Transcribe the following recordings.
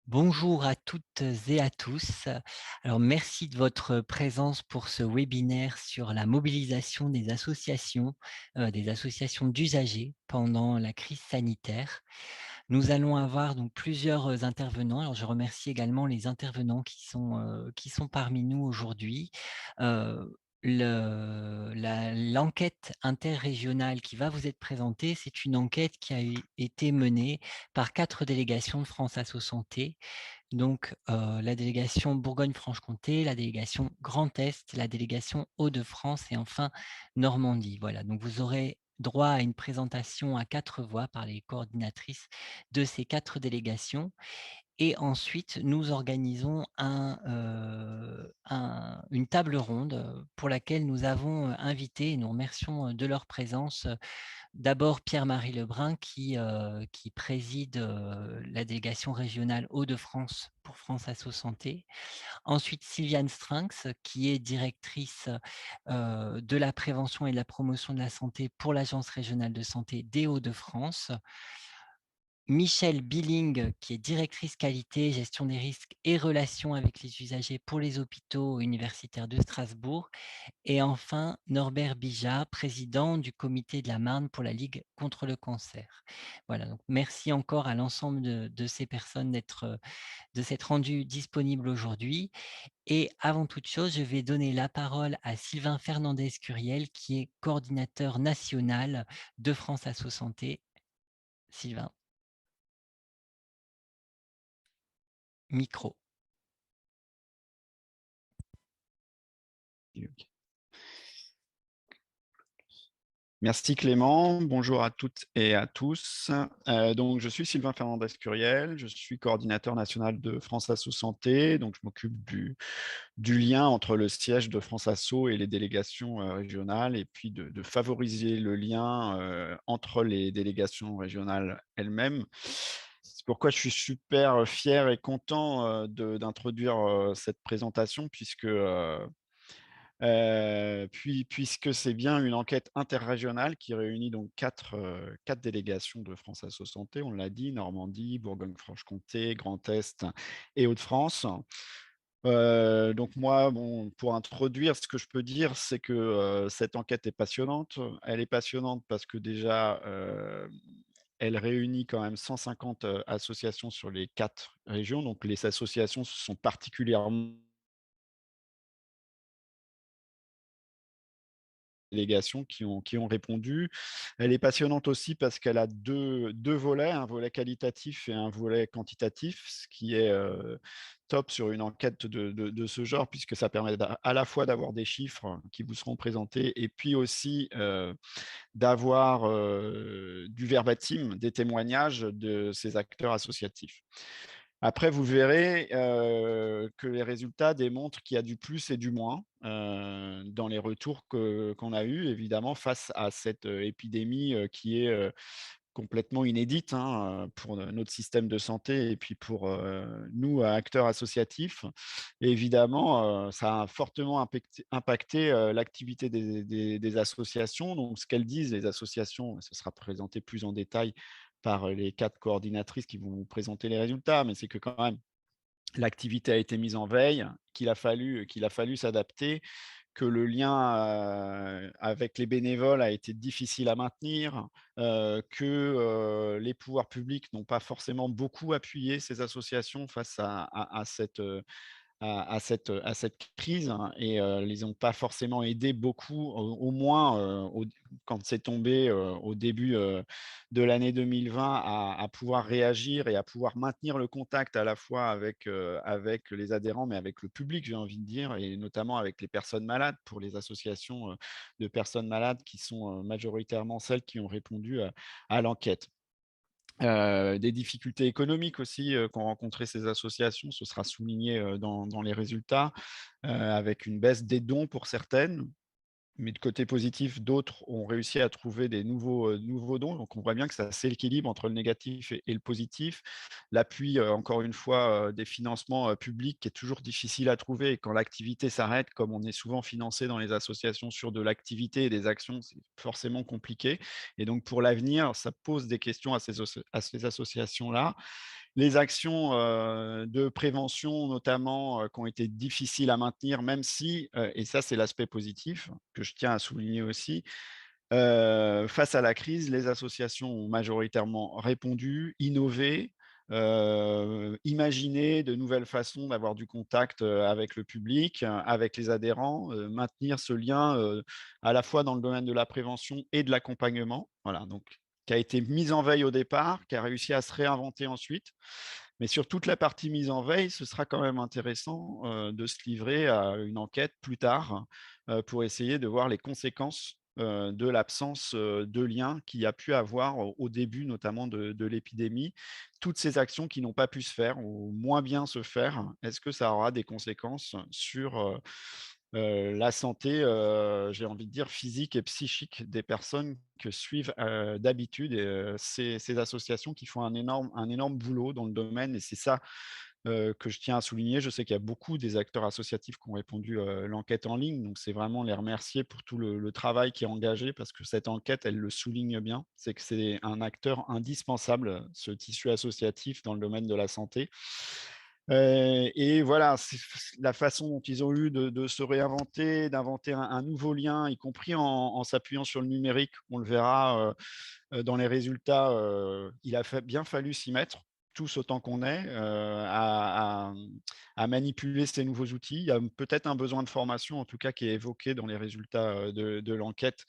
Bonjour à toutes et à tous. Alors, merci de votre présence pour ce webinaire sur la mobilisation des associations d'usagers pendant la crise sanitaire. Nous allons avoir donc plusieurs intervenants. Alors, je remercie également les intervenants qui sont parmi nous aujourd'hui. L'enquête interrégionale qui va vous être présentée, c'est une enquête qui a été menée par 4 délégations de France Asso Santé, donc la délégation Bourgogne-Franche-Comté, la délégation Grand Est, la délégation Hauts-de-France et enfin Normandie. Voilà, donc vous aurez droit à une présentation à 4 voix par les coordinatrices de ces 4 délégations. Et ensuite, nous organisons une table ronde pour laquelle nous avons invité, et nous remercions de leur présence, d'abord Pierre-Marie Lebrun qui préside la délégation régionale Hauts-de-France pour France Asso Santé. Ensuite, Sylviane Strinx, qui est directrice de la prévention et de la promotion de la santé pour l'Agence régionale de santé des Hauts-de-France. Michèle Billing, qui est directrice qualité, gestion des risques et relations avec les usagers pour les hôpitaux universitaires de Strasbourg. Et enfin, Norbert Bijat, président du comité de la Marne pour la Ligue contre le cancer. Voilà, donc merci encore à l'ensemble de ces personnes de s'être rendues disponibles aujourd'hui. Et avant toute chose, je vais donner la parole à Sylvain Fernandez-Curiel, qui est coordinateur national de France Asso Santé. Sylvain, micro. Ok. Merci Clément, bonjour à toutes et à tous. Donc, je suis Sylvain Fernandez-Curiel, je suis coordinateur national de France Asso Santé, donc je m'occupe du lien entre le siège de France Asso et les délégations régionales et puis de favoriser le lien entre les délégations régionales elles-mêmes. C'est pourquoi je suis super fier et content d'introduire cette présentation puisque c'est bien une enquête interrégionale qui réunit donc quatre délégations de France Asso Santé, on l'a dit, Normandie, Bourgogne-Franche-Comté, Grand Est et Hauts-de-France. Donc moi, bon, pour introduire, ce que je peux dire, c'est que cette enquête est passionnante. Elle est passionnante parce que déjà, elle réunit quand même 150 associations sur les 4 régions. Donc les associations se sont particulièrement délégations qui ont répondu. Elle est passionnante aussi parce qu'elle a deux volets, un volet qualitatif et un volet quantitatif, ce qui est top sur une enquête de ce genre, puisque ça permet à la fois d'avoir des chiffres qui vous seront présentés et puis aussi d'avoir du verbatim, des témoignages de ces acteurs associatifs. Après, vous verrez que les résultats démontrent qu'il y a du plus et du moins dans les retours qu'on a eus, évidemment, face à cette épidémie qui est complètement inédite, hein, pour notre système de santé et puis pour nous, acteurs associatifs. Et évidemment, ça a fortement impacté l'activité des associations. Donc, ce qu'elles disent, les associations, ce sera présenté plus en détail par les 4 coordinatrices qui vont vous présenter les résultats, mais c'est que quand même l'activité a été mise en veille, qu'il a fallu s'adapter, que le lien avec les bénévoles a été difficile à maintenir, que les pouvoirs publics n'ont pas forcément beaucoup appuyé ces associations face à cette crise, hein, et les ont pas forcément aidés beaucoup, au moins, quand c'est tombé, au début, de l'année 2020 à pouvoir réagir et à pouvoir maintenir le contact à la fois avec les adhérents, mais avec le public, j'ai envie de dire, et notamment avec les personnes malades, pour les associations, de personnes malades qui sont, majoritairement celles qui ont répondu à l'enquête. Des difficultés économiques aussi, qu'ont rencontré ces associations, ce sera souligné, dans les résultats, avec une baisse des dons pour certaines. Mais de côté positif, d'autres ont réussi à trouver des nouveaux dons. Donc on voit bien que ça c'est l'équilibre entre le négatif et le positif. L'appui, encore une fois, des financements, publics qui est toujours difficile à trouver et quand l'activité s'arrête, comme on est souvent financé dans les associations sur de l'activité et des actions, c'est forcément compliqué et donc pour l'avenir, ça pose des questions à ces associations-là les actions, de prévention notamment, qui ont été difficiles à maintenir, même si, et ça c'est l'aspect positif que je tiens à souligner aussi, face à la crise, les associations ont majoritairement répondu, innové, imaginé de nouvelles façons d'avoir du contact, avec le public, avec les adhérents, maintenir ce lien, à la fois dans le domaine de la prévention et de l'accompagnement. Voilà, donc qui a été mise en veille au départ, qui a réussi à se réinventer ensuite. Mais sur toute la partie mise en veille, ce sera quand même intéressant, de se livrer à une enquête plus tard, pour essayer de voir les conséquences, de l'absence, de lien qu'il y a pu avoir au début notamment de l'épidémie. Toutes ces actions qui n'ont pas pu se faire ou moins bien se faire, est-ce que ça aura des conséquences sur, la santé, j'ai envie de dire physique et psychique des personnes que suivent, d'habitude, ces associations qui font un énorme boulot dans le domaine et c'est ça, que je tiens à souligner. Je sais qu'il y a beaucoup des acteurs associatifs qui ont répondu, l'enquête en ligne, donc c'est vraiment les remercier pour tout le travail qui est engagé parce que cette enquête, elle le souligne bien. C'est que c'est un acteur indispensable, ce tissu associatif dans le domaine de la santé. Et voilà, c'est la façon dont ils ont eu de se réinventer, d'inventer un nouveau lien, y compris en s'appuyant sur le numérique. On le verra, dans les résultats, il a bien fallu s'y mettre, tous autant qu'on est, à manipuler ces nouveaux outils. Il y a peut-être un besoin de formation, en tout cas, qui est évoqué dans les résultats, de l'enquête,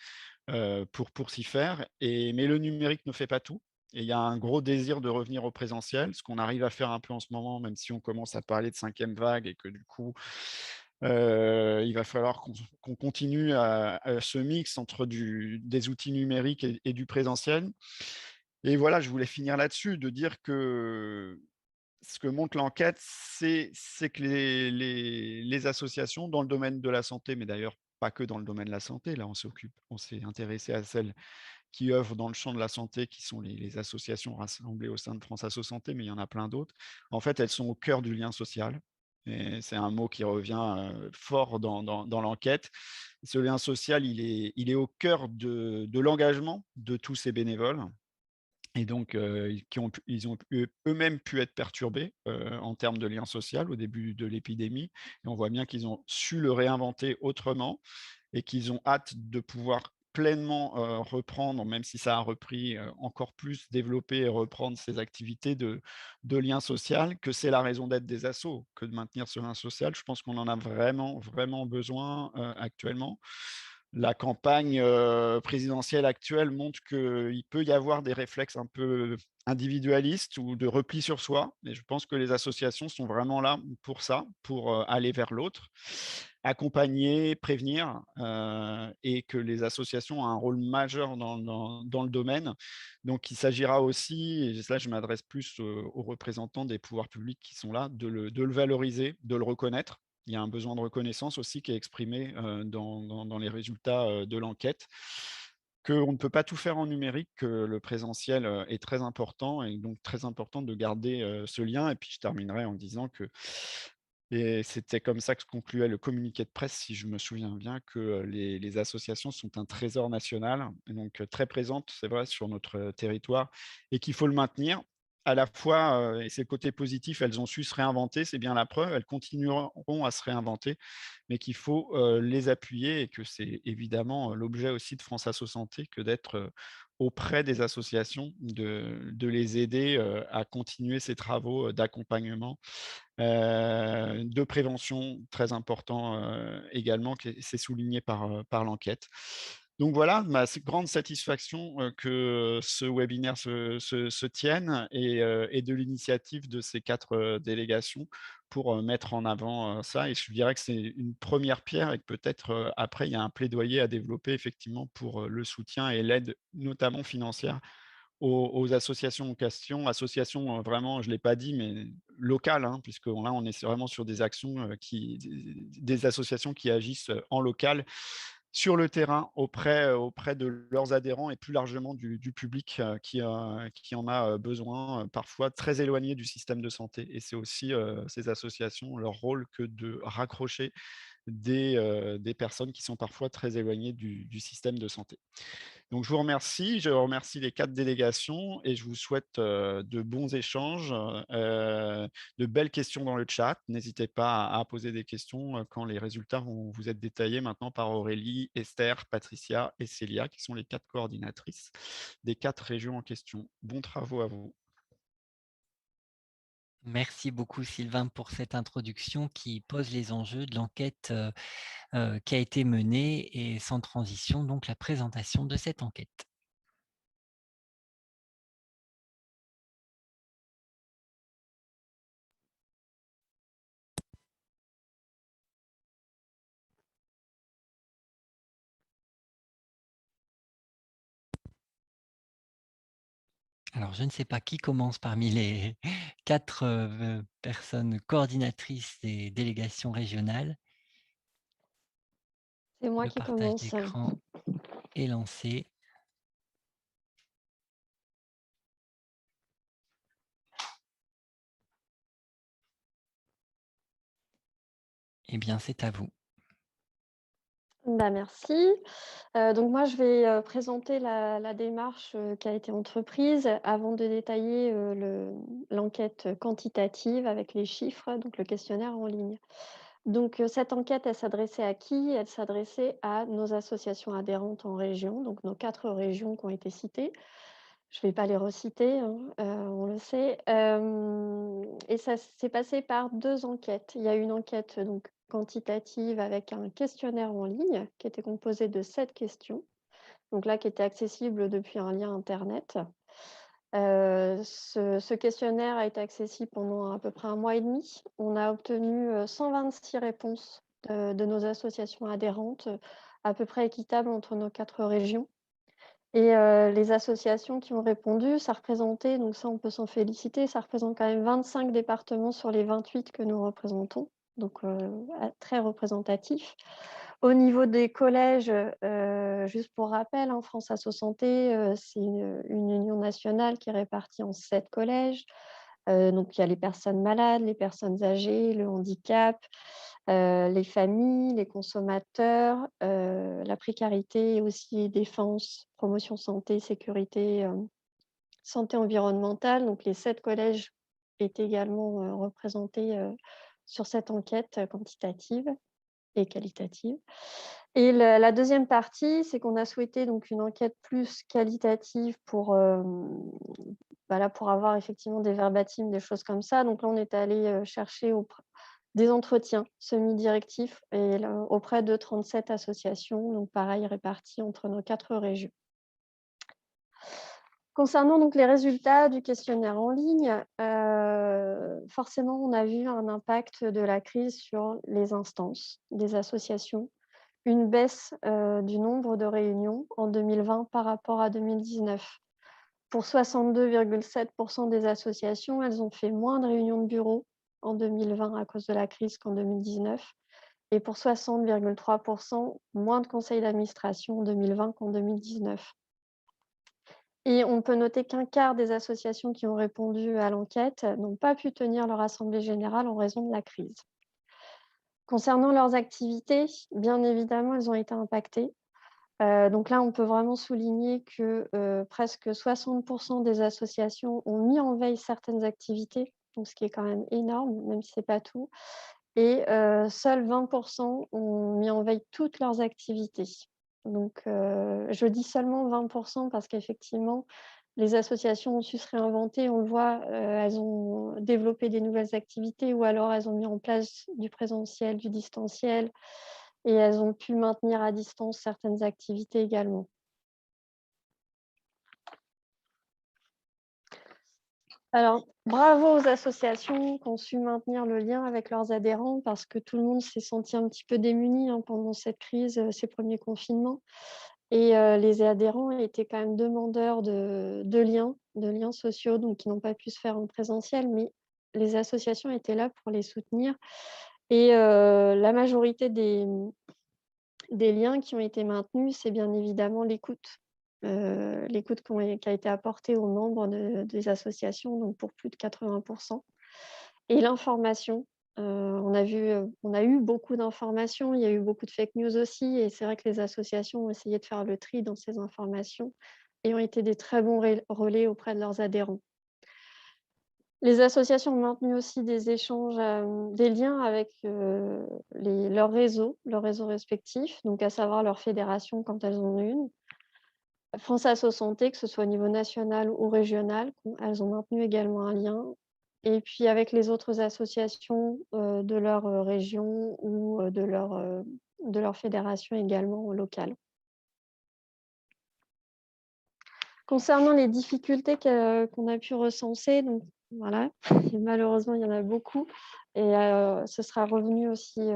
pour s'y faire mais le numérique ne fait pas tout et il y a un gros désir de revenir au présentiel, ce qu'on arrive à faire un peu en ce moment, même si on commence à parler de 5e vague et que du coup, il va falloir qu'on continue à ce mix entre des outils numériques et du présentiel et voilà, je voulais finir là-dessus, de dire que ce que montre l'enquête, c'est que les associations dans le domaine de la santé, mais d'ailleurs pas que dans le domaine de la santé, là on s'est intéressé à celles qui œuvrent dans le champ de la santé, qui sont les associations rassemblées au sein de France Asso Santé, mais il y en a plein d'autres. En fait, elles sont au cœur du lien social et c'est un mot qui revient, fort dans l'enquête. Ce lien social, il est au cœur de l'engagement de tous ces bénévoles et donc ils ont eux-mêmes pu être perturbés, en termes de lien social au début de l'épidémie et on voit bien qu'ils ont su le réinventer autrement et qu'ils ont hâte de pouvoir pleinement, reprendre, même si ça a repris, encore plus développer et reprendre ces activités de lien social, que c'est la raison d'être des assos, que de maintenir ce lien social. Je pense qu'on en a vraiment, vraiment besoin, actuellement. La campagne, présidentielle actuelle montre qu'il peut y avoir des réflexes un peu individualistes ou de repli sur soi et je pense que les associations sont vraiment là pour ça, pour, aller vers l'autre, accompagner, prévenir, et que les associations ont un rôle majeur dans le domaine. Donc il s'agira aussi, et là je m'adresse plus, aux représentants des pouvoirs publics qui sont là, de le valoriser, de le reconnaître. Il y a un besoin de reconnaissance aussi qui est exprimé, dans les résultats, de l'enquête. Qu'on ne peut pas tout faire en numérique, que le présentiel, est très important et donc très important de garder, ce lien et puis je terminerai en disant que et c'était comme ça que se concluait le communiqué de presse, si je me souviens bien, que, les associations sont un trésor national et donc, très présentes, c'est vrai, sur notre, territoire et qu'il faut le maintenir. À la fois, et c'est le côté positif, elles ont su se réinventer, c'est bien la preuve, elles continueront à se réinventer, mais qu'il faut, les appuyer et que c'est évidemment, l'objet aussi de France Asso Santé que d'être, auprès des associations, de les aider, à continuer ces travaux, d'accompagnement, de prévention, très important, également, qui est c'est souligné par l'enquête. Donc voilà, ma grande satisfaction, que ce webinaire se tienne et de l'initiative de ces 4 délégations pour, mettre en avant, ça et je dirais que c'est une première pierre et que peut-être, après il y a un plaidoyer à développer effectivement pour, le soutien et l'aide, notamment financière aux associations en question, associations, vraiment, je ne l'ai pas dit, mais locales, hein, puisque là, on est vraiment sur des actions, des associations qui agissent, en local, sur le terrain, auprès de leurs adhérents et plus largement du public, qui en a, besoin, parfois très éloigné du système de santé et c'est aussi, ces associations, leur rôle que de raccrocher des personnes qui sont parfois très éloignées du système de santé. Donc je vous remercie, je remercie les 4 délégations et je vous souhaite, de bons échanges, de belles questions dans le chat. N'hésitez pas à poser des questions, quand les résultats vont vous être détaillés maintenant par Aurélie, Esther, Patricia et Célia, qui sont les 4 coordinatrices des 4 régions en question. Bons travaux à vous. Merci beaucoup Sylvain pour cette introduction qui pose les enjeux de l'enquête qui a été menée et sans transition, donc la présentation de cette enquête. Alors, je ne sais pas qui commence parmi les 4 personnes coordinatrices des délégations régionales. C'est moi Le qui partage commence. d'écran est lancé. Eh bien, c'est à vous. Bah, merci. Donc moi, je vais présenter la démarche qui a été entreprise avant de détailler l'enquête quantitative avec les chiffres, donc le questionnaire en ligne. Donc cette enquête, elle s'adressait à qui? Elle s'adressait à nos associations adhérentes en région, donc nos 4 régions qui ont été citées. Je ne vais pas les reciter, hein, on le sait. Et ça s'est passé par 2 enquêtes. Il y a une enquête donc quantitative avec un questionnaire en ligne qui était composé de 7 questions, donc là qui était accessible depuis un lien internet. Ce questionnaire a été accessible pendant à peu près 1 mois et demi. On a obtenu, 126 réponses de nos associations adhérentes, à peu près équitables entre nos 4 régions. Et les associations qui ont répondu, ça représentait, donc ça on peut s'en féliciter, ça représente quand même 25 départements sur les 28 que nous représentons, donc très représentatif. Au niveau des collèges, juste pour rappel, hein, France Asso Santé, c'est une union nationale qui est répartie en 7 collèges. Donc il y a les personnes malades, les personnes âgées, le handicap, les familles, les consommateurs, la précarité et aussi défense, promotion santé, sécurité, santé environnementale. Donc les 7 collèges étaient également, représentés, sur cette enquête, quantitative et qualitative. Et la 2e partie, c'est qu'on a souhaité donc une enquête plus qualitative pour, voilà, pour avoir effectivement des verbatims, des choses comme ça. Donc là, on est allé, chercher des entretiens semi-directifs et là, auprès de 37 associations, donc pareil réparties entre nos 4 régions. Concernant donc les résultats du questionnaire en ligne, forcément, on a vu un impact de la crise sur les instances des associations. Une baisse, du nombre de réunions en 2020 par rapport à 2019. Pour 62,7 % des associations, elles ont fait moins de réunions de bureau en 2020 à cause de la crise qu'en 2019 et pour 60,3 % moins de conseils d'administration en 2020 qu'en 2019. Et on peut noter qu'un quart des associations qui ont répondu à l'enquête n'ont pas pu tenir leur assemblée générale en raison de la crise. Concernant leurs activités, bien évidemment, elles ont été impactées. Donc là, on peut vraiment souligner que, presque 60 % des associations ont mis en veille certaines activités, donc ce qui est quand même énorme, même si ce n'est pas tout. Et seuls 20 % ont mis en veille toutes leurs activités. Donc je dis seulement 20 % parce qu'effectivement, les associations ont su se réinventer. On le voit, elles ont développé des nouvelles activités ou alors elles ont mis en place du présentiel, du distanciel et elles ont pu maintenir à distance certaines activités également. Alors, bravo aux associations qui ont su maintenir le lien avec leurs adhérents parce que tout le monde s'est senti un petit peu démuni, hein, pendant cette crise, ces premiers confinements et les adhérents étaient quand même demandeurs de liens sociaux, donc qui n'ont pas pu se faire en présentiel, mais les associations étaient là pour les soutenir et la majorité des liens qui ont été maintenus, c'est bien évidemment l'écoute. L'écoute qui a été apportée aux membres des associations, donc pour plus de 80 % et l'information. On a eu beaucoup d'informations, il y a eu beaucoup de fake news aussi et c'est vrai que les associations ont essayé de faire le tri dans ces informations et ont été des très bons relais auprès de leurs adhérents. Les associations ont maintenu aussi des échanges, des liens avec, leurs réseaux respectifs, donc à savoir leurs fédérations quand elles en ont une. France Asso Santé, que ce soit au niveau national ou régional, elles ont maintenu également un lien et puis avec les autres associations, de leur, région ou, de leur fédération également locale. Concernant les difficultés qu'on a pu recenser, donc voilà, et malheureusement, il y en a beaucoup et ce sera revenu aussi,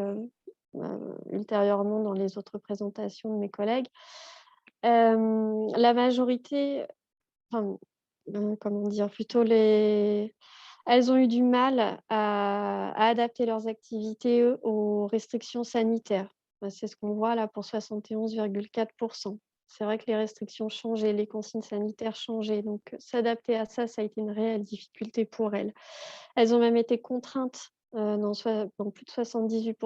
ultérieurement dans les autres présentations de mes collègues. La majorité, enfin, comment dire? Plutôt elles ont eu du mal à adapter leurs activités, aux restrictions sanitaires. C'est ce qu'on voit là pour 71,4. C'est vrai que les restrictions changeaient, les consignes sanitaires changeaient, donc s'adapter à ça, ça a été une réelle difficulté pour elles. Elles ont même été contraintes, dans plus de 78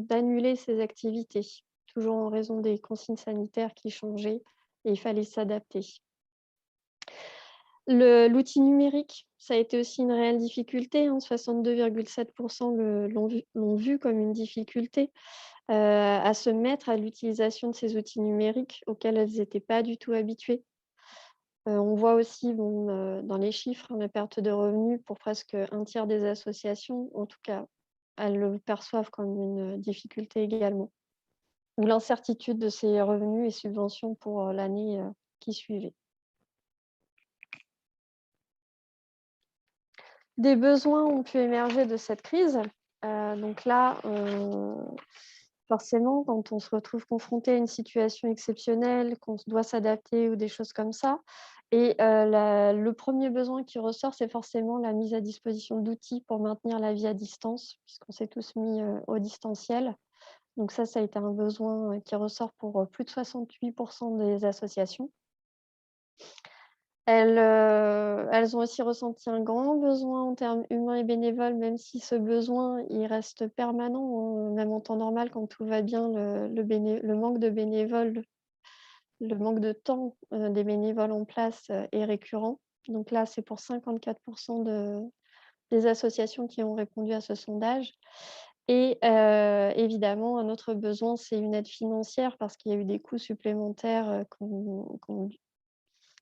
d'annuler ces activités, toujours en raison des consignes sanitaires qui changeaient et il fallait s'adapter. L'outil numérique, ça a été aussi une réelle difficulté, hein, 62,7 l'ont vu comme une difficulté, à se mettre à l'utilisation de ces outils numériques auxquels elles n'étaient pas du tout habituées. On voit aussi, dans les chiffres, hein, la perte de revenus pour presque un tiers des associations. En tout cas, elles le perçoivent comme une difficulté également. Ou l'incertitude de ces revenus et subventions pour, l'année, qui suivait. Des besoins ont pu émerger de cette crise. Donc là, forcément, quand on se retrouve confronté à une situation exceptionnelle, qu'on doit s'adapter ou des choses comme ça et le premier besoin qui ressort, c'est forcément la mise à disposition d'outils pour maintenir la vie à distance, puisqu'on s'est tous mis, au distanciel. Donc ça a été un besoin, qui ressort pour, plus de 68 des associations. Elles ont aussi ressenti un grand besoin en termes humains et bénévoles, même si ce besoin, il reste permanent, hein, même en temps normal quand tout va bien, le manque de bénévoles, le manque de temps, des bénévoles en place, est récurrent. Donc là, c'est pour 54 des associations qui ont répondu à ce sondage et évidemment, un autre besoin, c'est une aide financière parce qu'il y a eu des coûts supplémentaires,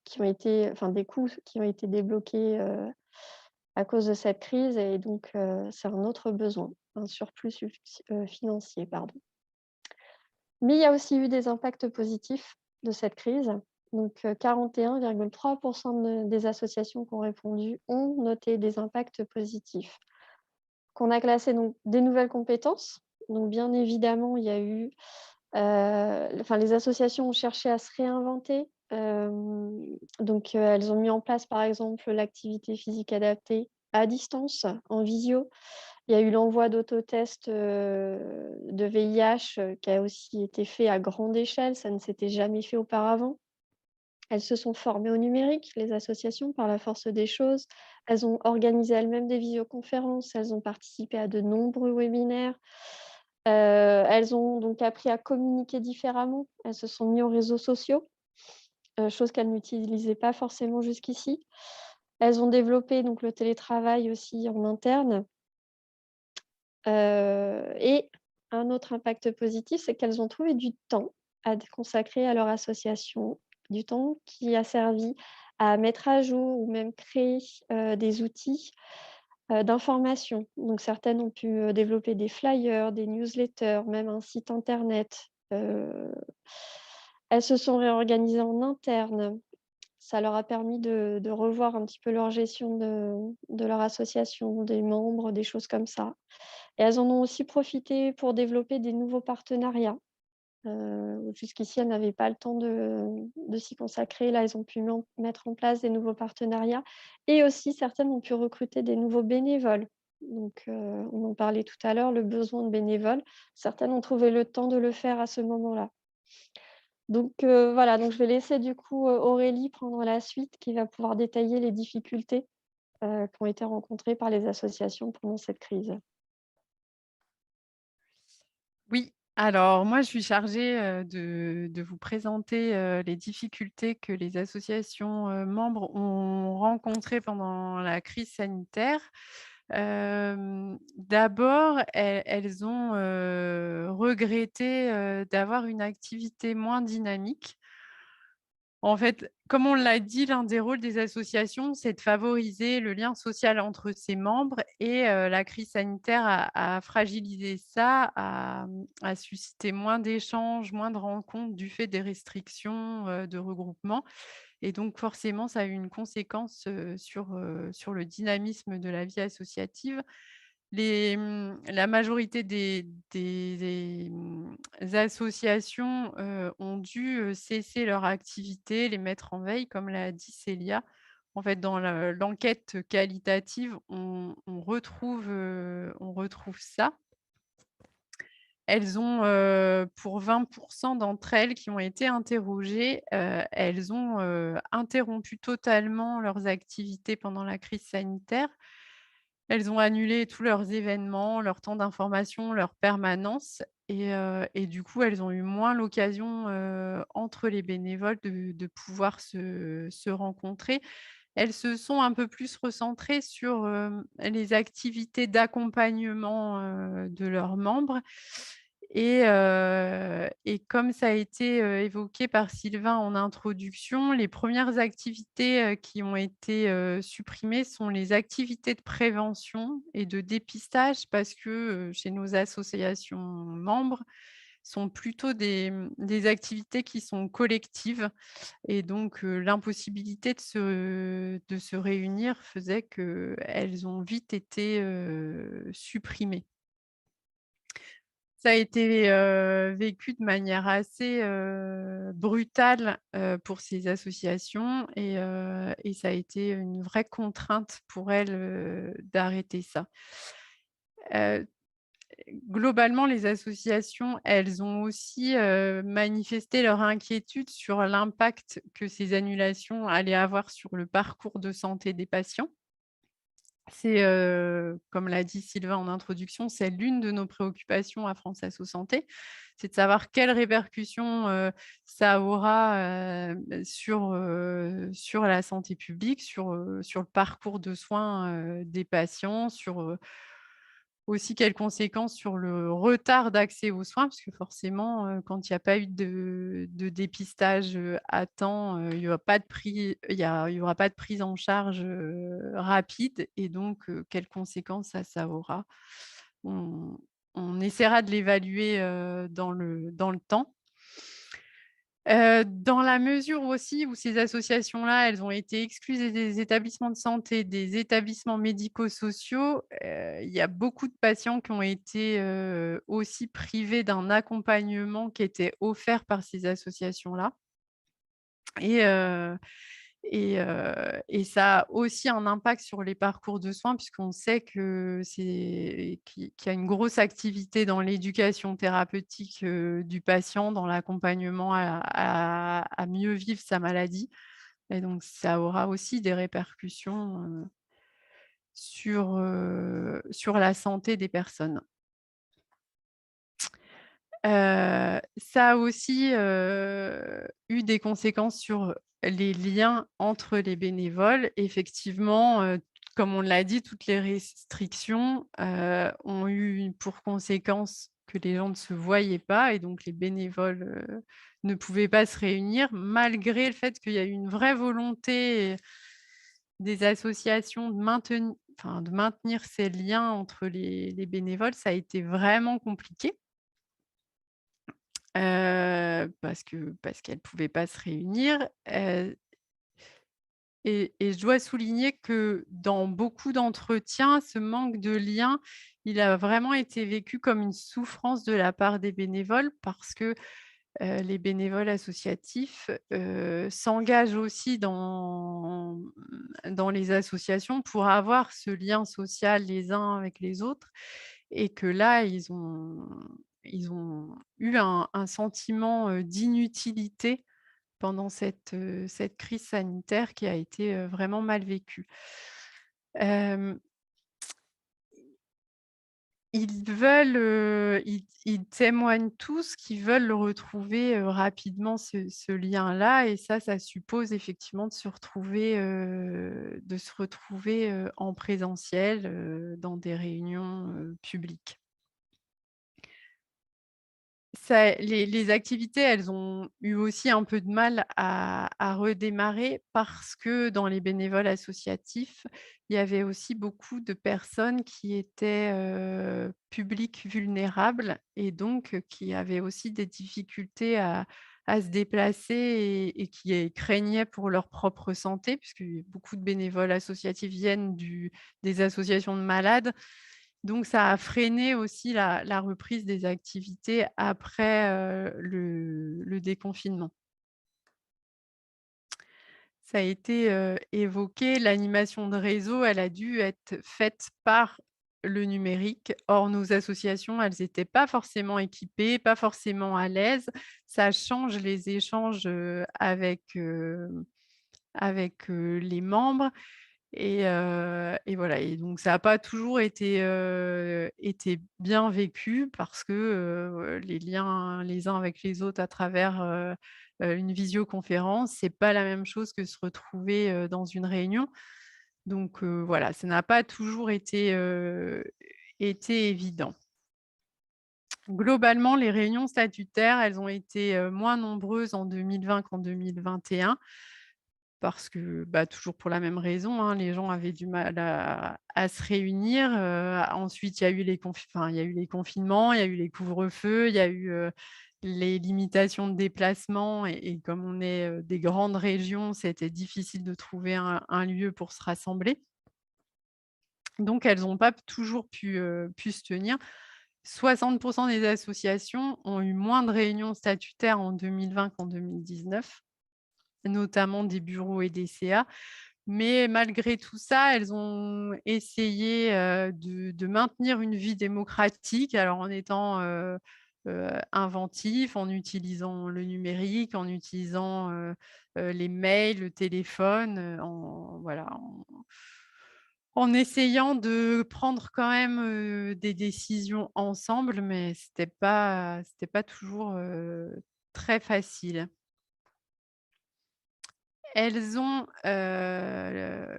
qui ont été enfin des coûts qui ont été débloqués, à cause de cette crise et donc c'est un autre besoin, un surplus financier, pardon. Mais il y a aussi eu des impacts positifs de cette crise. Donc 41,3 des associations qui ont répondu ont noté des impacts positifs. Qu'on a classé donc des nouvelles compétences. Donc bien évidemment, il y a eu les associations ont cherché à se réinventer. Donc, elles ont mis en place, par exemple, l'activité physique adaptée à distance, en visio. Il y a eu l'envoi d'autotests, de VIH, qui a aussi été fait à grande échelle. Ça ne s'était jamais fait auparavant. Elles se sont formées au numérique, les associations, par la force des choses. Elles ont organisé elles-mêmes des visioconférences. Elles ont participé à de nombreux webinaires. Elles ont donc appris à communiquer différemment. Elles se sont mises aux réseaux sociaux, chose qu'elles n'utilisaient pas forcément jusqu'ici. Elles ont développé donc le télétravail aussi en interne. Et un autre impact positif, c'est qu'elles ont trouvé du temps à consacrer à leur association, du temps qui a servi à mettre à jour ou même créer, des outils, d'information. Donc certaines ont pu, développer des flyers, des newsletters, même un site internet. Elles se sont réorganisées en interne. Ça leur a permis de revoir un petit peu leur gestion de leur association, des membres, des choses comme ça. Et elles en ont aussi profité pour développer des nouveaux partenariats. Jusqu'ici, elles n'avaient pas le temps de s'y consacrer. Là, elles ont pu mettre en place des nouveaux partenariats et aussi certaines ont pu recruter des nouveaux bénévoles. Donc, on en parlait tout à l'heure, le besoin de bénévoles. Certaines ont trouvé le temps de le faire à ce moment-là. Donc, voilà, donc je vais laisser du coup, Aurélie prendre la suite qui va pouvoir détailler les difficultés, qui ont été rencontrées par les associations pendant cette crise. Alors moi, je suis chargée, de vous présenter, les difficultés que les associations, membres ont rencontrées pendant la crise sanitaire. D'abord, elles ont, regretté, d'avoir une activité moins dynamique. En fait, comme on l'a dit, l'un des rôles des associations, c'est de favoriser le lien social entre ses membres et la crise sanitaire a fragilisé ça, a suscité moins d'échanges, moins de rencontres du fait des restrictions, de regroupement et donc forcément, ça a eu une conséquence, sur le dynamisme de la vie associative. La majorité des associations, ont dû, cesser leur activité, les mettre en veille, comme l'a dit Célia. En fait, dans l'enquête qualitative, on retrouve ça. Elles ont, pour 20 d'entre elles qui ont été interrogées, elles ont, interrompu totalement leurs activités pendant la crise sanitaire. Elles ont annulé tous leurs événements, leur temps d'information, leur permanence et du coup, elles ont eu moins l'occasion, entre les bénévoles de pouvoir se rencontrer. Elles se sont un peu plus recentrées sur, les activités d'accompagnement, de leurs membres et comme ça a été, évoqué par Sylvain en introduction, les premières activités, qui ont été, supprimées sont les activités de prévention et de dépistage parce que, chez nos associations membres, sont plutôt des activités qui sont collectives et donc l'impossibilité de se réunir faisait qu'elles ont vite été, supprimées. Ça a été, vécu de manière assez, brutale, pour ces associations et ça a été une vraie contrainte pour elles, d'arrêter ça. Heu, Globalement, les associations, elles ont aussi, manifesté leur inquiétude sur l'impact que ces annulations allaient avoir sur le parcours de santé des patients. C'est, comme l'a dit Sylvain en introduction, c'est l'une de nos préoccupations à France Asso Santé. C'est de savoir quelles répercussions, ça aura, sur la santé publique, sur le parcours de soins, des patients, aussi quelles conséquences sur le retard d'accès aux soins, parce que forcément, quand il y a pas eu de dépistage, à temps, il y aura pas de il y aura pas de prise en charge, rapide et donc quelles conséquences ça aura. On on essaiera de l'évaluer, dans le temps. Dans la mesure aussi où ces associations-là, elles ont été exclues des établissements de santé, des établissements médico-sociaux, il y a beaucoup de patients qui ont été, aussi privés d'un accompagnement qui était offert par ces associations-là et heu et ça a aussi un impact sur les parcours de soins puisqu'on sait qu'il y a une grosse activité dans l'éducation thérapeutique, du patient, dans l'accompagnement à mieux vivre sa maladie et donc ça aura aussi des répercussions, sur la santé des personnes. Ça a aussi, eu des conséquences sur les liens entre les bénévoles. Effectivement, comme on l'a dit, toutes les restrictions, ont eu pour conséquence que les gens ne se voyaient pas et donc les bénévoles, ne pouvaient pas se réunir malgré le fait qu'il y a eu une vraie volonté des associations de maintenir ces liens entre les bénévoles. Ça a été vraiment compliqué. Parce qu'elles ne pouvaient pas se réunir, et je dois souligner que dans beaucoup d'entretiens, ce manque de lien, il a vraiment été vécu comme une souffrance de la part des bénévoles parce que, les bénévoles associatifs, s'engagent aussi dans les associations pour avoir ce lien social les uns avec les autres et que là, ils ont eu un sentiment, d'inutilité pendant cette crise sanitaire qui a été, vraiment mal vécue. Hem ils témoignent tous qu'ils veulent retrouver, rapidement ce lien-là et ça suppose effectivement de se retrouver, en présentiel, dans des réunions, publiques. Les activités, elles ont eu aussi un peu de mal à redémarrer parce que dans les bénévoles associatifs, il y avait aussi beaucoup de personnes qui étaient, publics vulnérables et donc qui avaient aussi des difficultés à se déplacer et qui, craignaient pour leur propre santé puisque beaucoup de bénévoles associatifs viennent des associations de malades. Donc ça a freiné aussi la reprise des activités après, le déconfinement. Ça a été, évoqué, l'animation de réseau, elle a dû être faite par le numérique. Or nos associations, elles étaient pas forcément équipées, pas forcément à l'aise. Ça change les échanges, avec les membres et voilà et donc ça a pas toujours été bien vécu parce que, les liens les uns avec les autres à travers, une visioconférence, c'est pas la même chose que se retrouver, dans une réunion. Donc voilà, ça n'a pas toujours été évident. Globalement, les réunions statutaires, elles ont été, moins nombreuses en 2020 qu'en 2021. Parce que, bah, toujours pour la même raison, hein, les gens avaient du mal à se réunir, ensuite il y a eu il y a eu les confinements, il y a eu les couvre-feux, il y a eu, les limitations de déplacement et comme on est, des grandes régions, c'était difficile de trouver un lieu pour se rassembler. Donc elles n'ont pas toujours pu se tenir. 60 des associations ont eu moins de réunions statutaires en 2020 qu'en 2019, notamment des bureaux et des CA. Mais malgré tout ça, elles ont essayé, de maintenir une vie démocratique, alors en étant, inventifs, en utilisant le numérique, en utilisant, les mails, le téléphone, en voilà, en essayant de prendre quand même, des décisions ensemble, mais c'était pas toujours, très facile. Elles ont,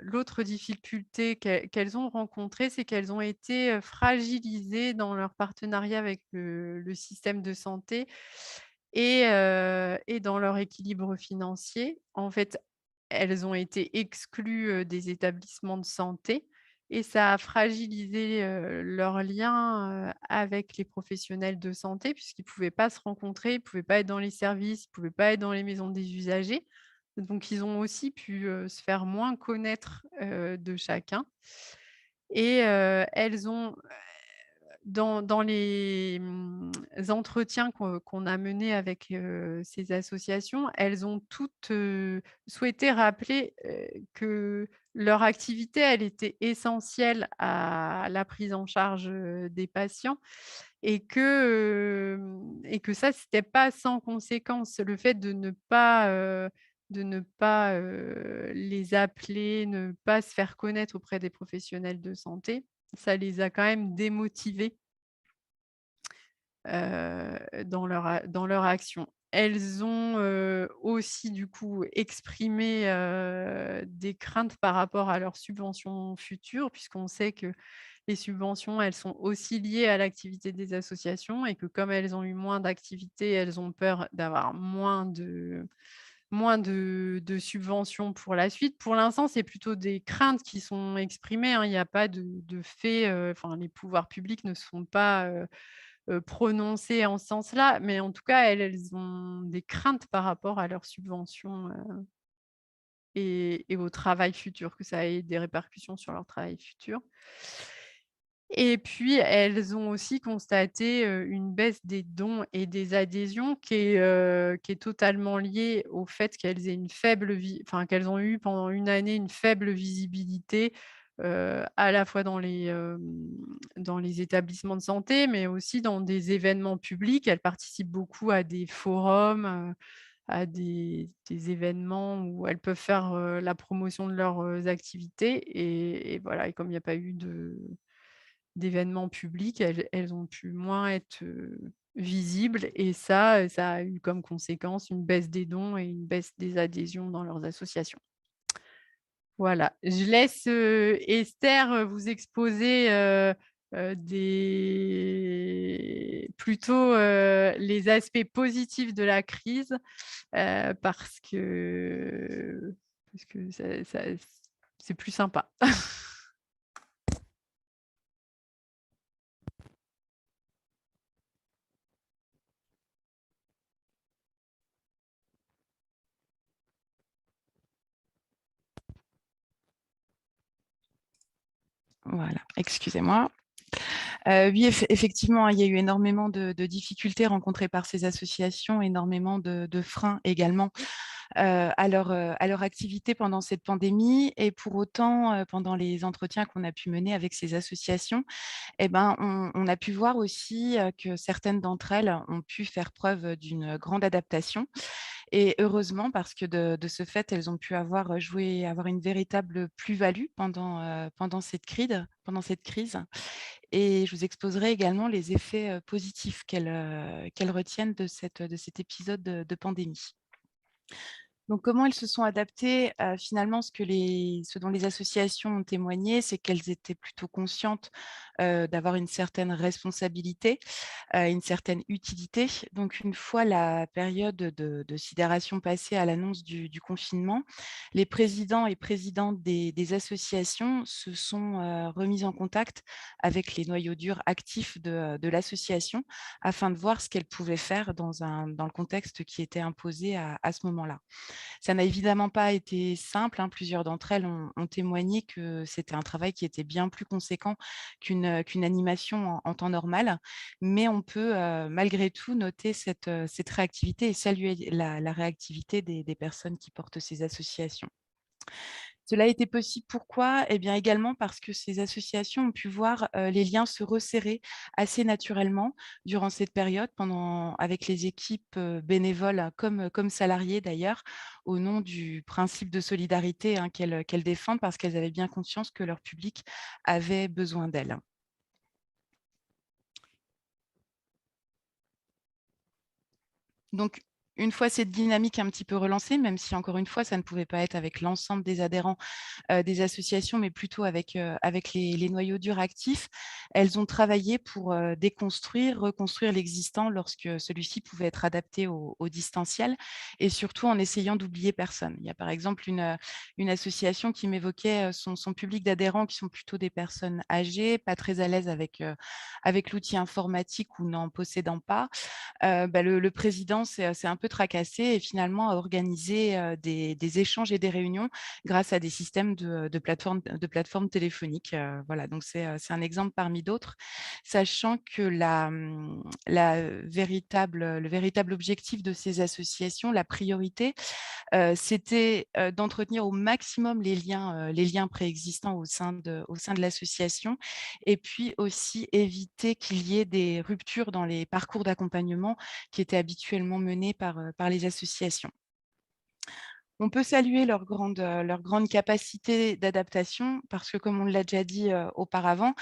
l'autre difficulté qu'elles ont rencontrée, c'est qu'elles ont été, fragilisées dans leur partenariat avec le système de santé et dans leur équilibre financier. En fait, elles ont été exclues, des établissements de santé et ça a fragilisé, leurs liens, avec les professionnels de santé puisqu'ils ne pouvaient pas se rencontrer, ils ne pouvaient pas être dans les services, ils ne pouvaient pas être dans les maisons des usagers. Donc ils ont aussi pu, se faire moins connaître, de chacun et elles ont, dans les, entretiens qu'on a menés avec, ces associations, elles ont toutes, souhaité rappeler, que leur activité, elle était essentielle à la prise en charge, des patients et que ça, c'était pas sans conséquence. Le fait de ne pas, les appeler, ne pas se faire connaître auprès des professionnels de santé, ça les a quand même démotivées, dans leur action. Elles ont, aussi du coup exprimé, des craintes par rapport à leurs subventions futures, puisqu'on sait que les subventions, elles sont aussi liées à l'activité des associations et que comme elles ont eu moins d'activités, elles ont peur d'avoir moins de subventions pour la suite. Pour l'instant, c'est plutôt des craintes qui sont exprimées, hein. Il n'y a pas de fait, enfin les pouvoirs publics ne se sont pas, prononcés en ce sens-là, mais en tout cas, elles ont des craintes par rapport à leurs subventions, et au travail futur, que ça ait des répercussions sur leur travail futur. Et puis, elles ont aussi constaté, une baisse des dons et des adhésions qui est totalement liée au fait qu'elles aient une faible qu'elles ont eu pendant une année une faible visibilité, à la fois dans les établissements de santé, mais aussi dans des événements publics. Elles participent beaucoup à des forums, à des événements où elles peuvent faire, la promotion de leurs, activités et voilà et comme il n'y a pas eu d'événements publics, elles ont pu moins être visibles et ça a eu comme conséquence une baisse des dons et une baisse des adhésions dans leurs associations. Voilà, je laisse, Esther, vous exposer, plutôt, les aspects positifs de la crise, parce que c'est plus sympa. Voilà, excusez-moi. Oui, effectivement, il y a eu énormément de difficultés rencontrées par ces associations, énormément de freins également à leur activité pendant cette pandémie. Et pour autant, pendant les entretiens qu'on a pu mener avec ces associations, eh ben, on a pu voir aussi que certaines d'entre elles ont pu faire preuve d'une grande adaptation. Et heureusement, parce que de ce fait, elles ont pu avoir une véritable plus-value pendant cette crise. Et je vous exposerai également les effets positifs qu'elles retiennent de cet épisode de pandémie. Donc, comment elles se sont adaptées? Finalement, ce dont les associations ont témoigné, c'est qu'elles étaient plutôt conscientes d'avoir une certaine responsabilité, une certaine utilité. Donc, une fois la période de sidération passée à l'annonce du confinement, les présidents et présidentes des associations se sont remis en contact avec les noyaux durs actifs de l'association afin de voir ce qu'elles pouvaient faire dans le contexte qui était imposé à ce moment-là. Ça n'a évidemment pas été simple, hein. Plusieurs d'entre elles ont témoigné que c'était un travail qui était bien plus conséquent qu'une animation en temps normal. Mais on peut malgré tout noter cette réactivité et saluer la réactivité des personnes qui portent ces associations. Cela a été possible pourquoi? Eh bien également parce que ces associations ont pu voir les liens se resserrer assez naturellement durant cette période avec les équipes bénévoles comme salariées d'ailleurs, au nom du principe de solidarité, hein, qu'elles défendent parce qu'elles avaient bien conscience que leur public avait besoin d'elles. Donc, une fois cette dynamique un petit peu relancée, même si encore une fois, ça ne pouvait pas être avec l'ensemble des adhérents des associations, mais plutôt avec les noyaux durs actifs, elles ont travaillé pour déconstruire, reconstruire l'existant lorsque celui-ci pouvait être adapté au distanciel et surtout en essayant d'oublier personne. Il y a par exemple une association qui m'évoquait son public d'adhérents qui sont plutôt des personnes âgées, pas très à l'aise avec l'outil informatique ou n'en possédant pas. Le président s'est un peu tracassé et finalement a organisé des échanges et des réunions grâce à des systèmes de plateformes téléphoniques. Voilà, donc c'est un exemple parmi d'autres, sachant que le véritable objectif de ces associations, la priorité, c'était d'entretenir au maximum les liens préexistants au sein de l'association et puis aussi éviter qu'il y ait des ruptures dans les parcours d'accompagnement qui étaient habituellement menés par les associations. On peut saluer leur grande capacité d'adaptation parce que, comme on l'a déjà dit auparavant,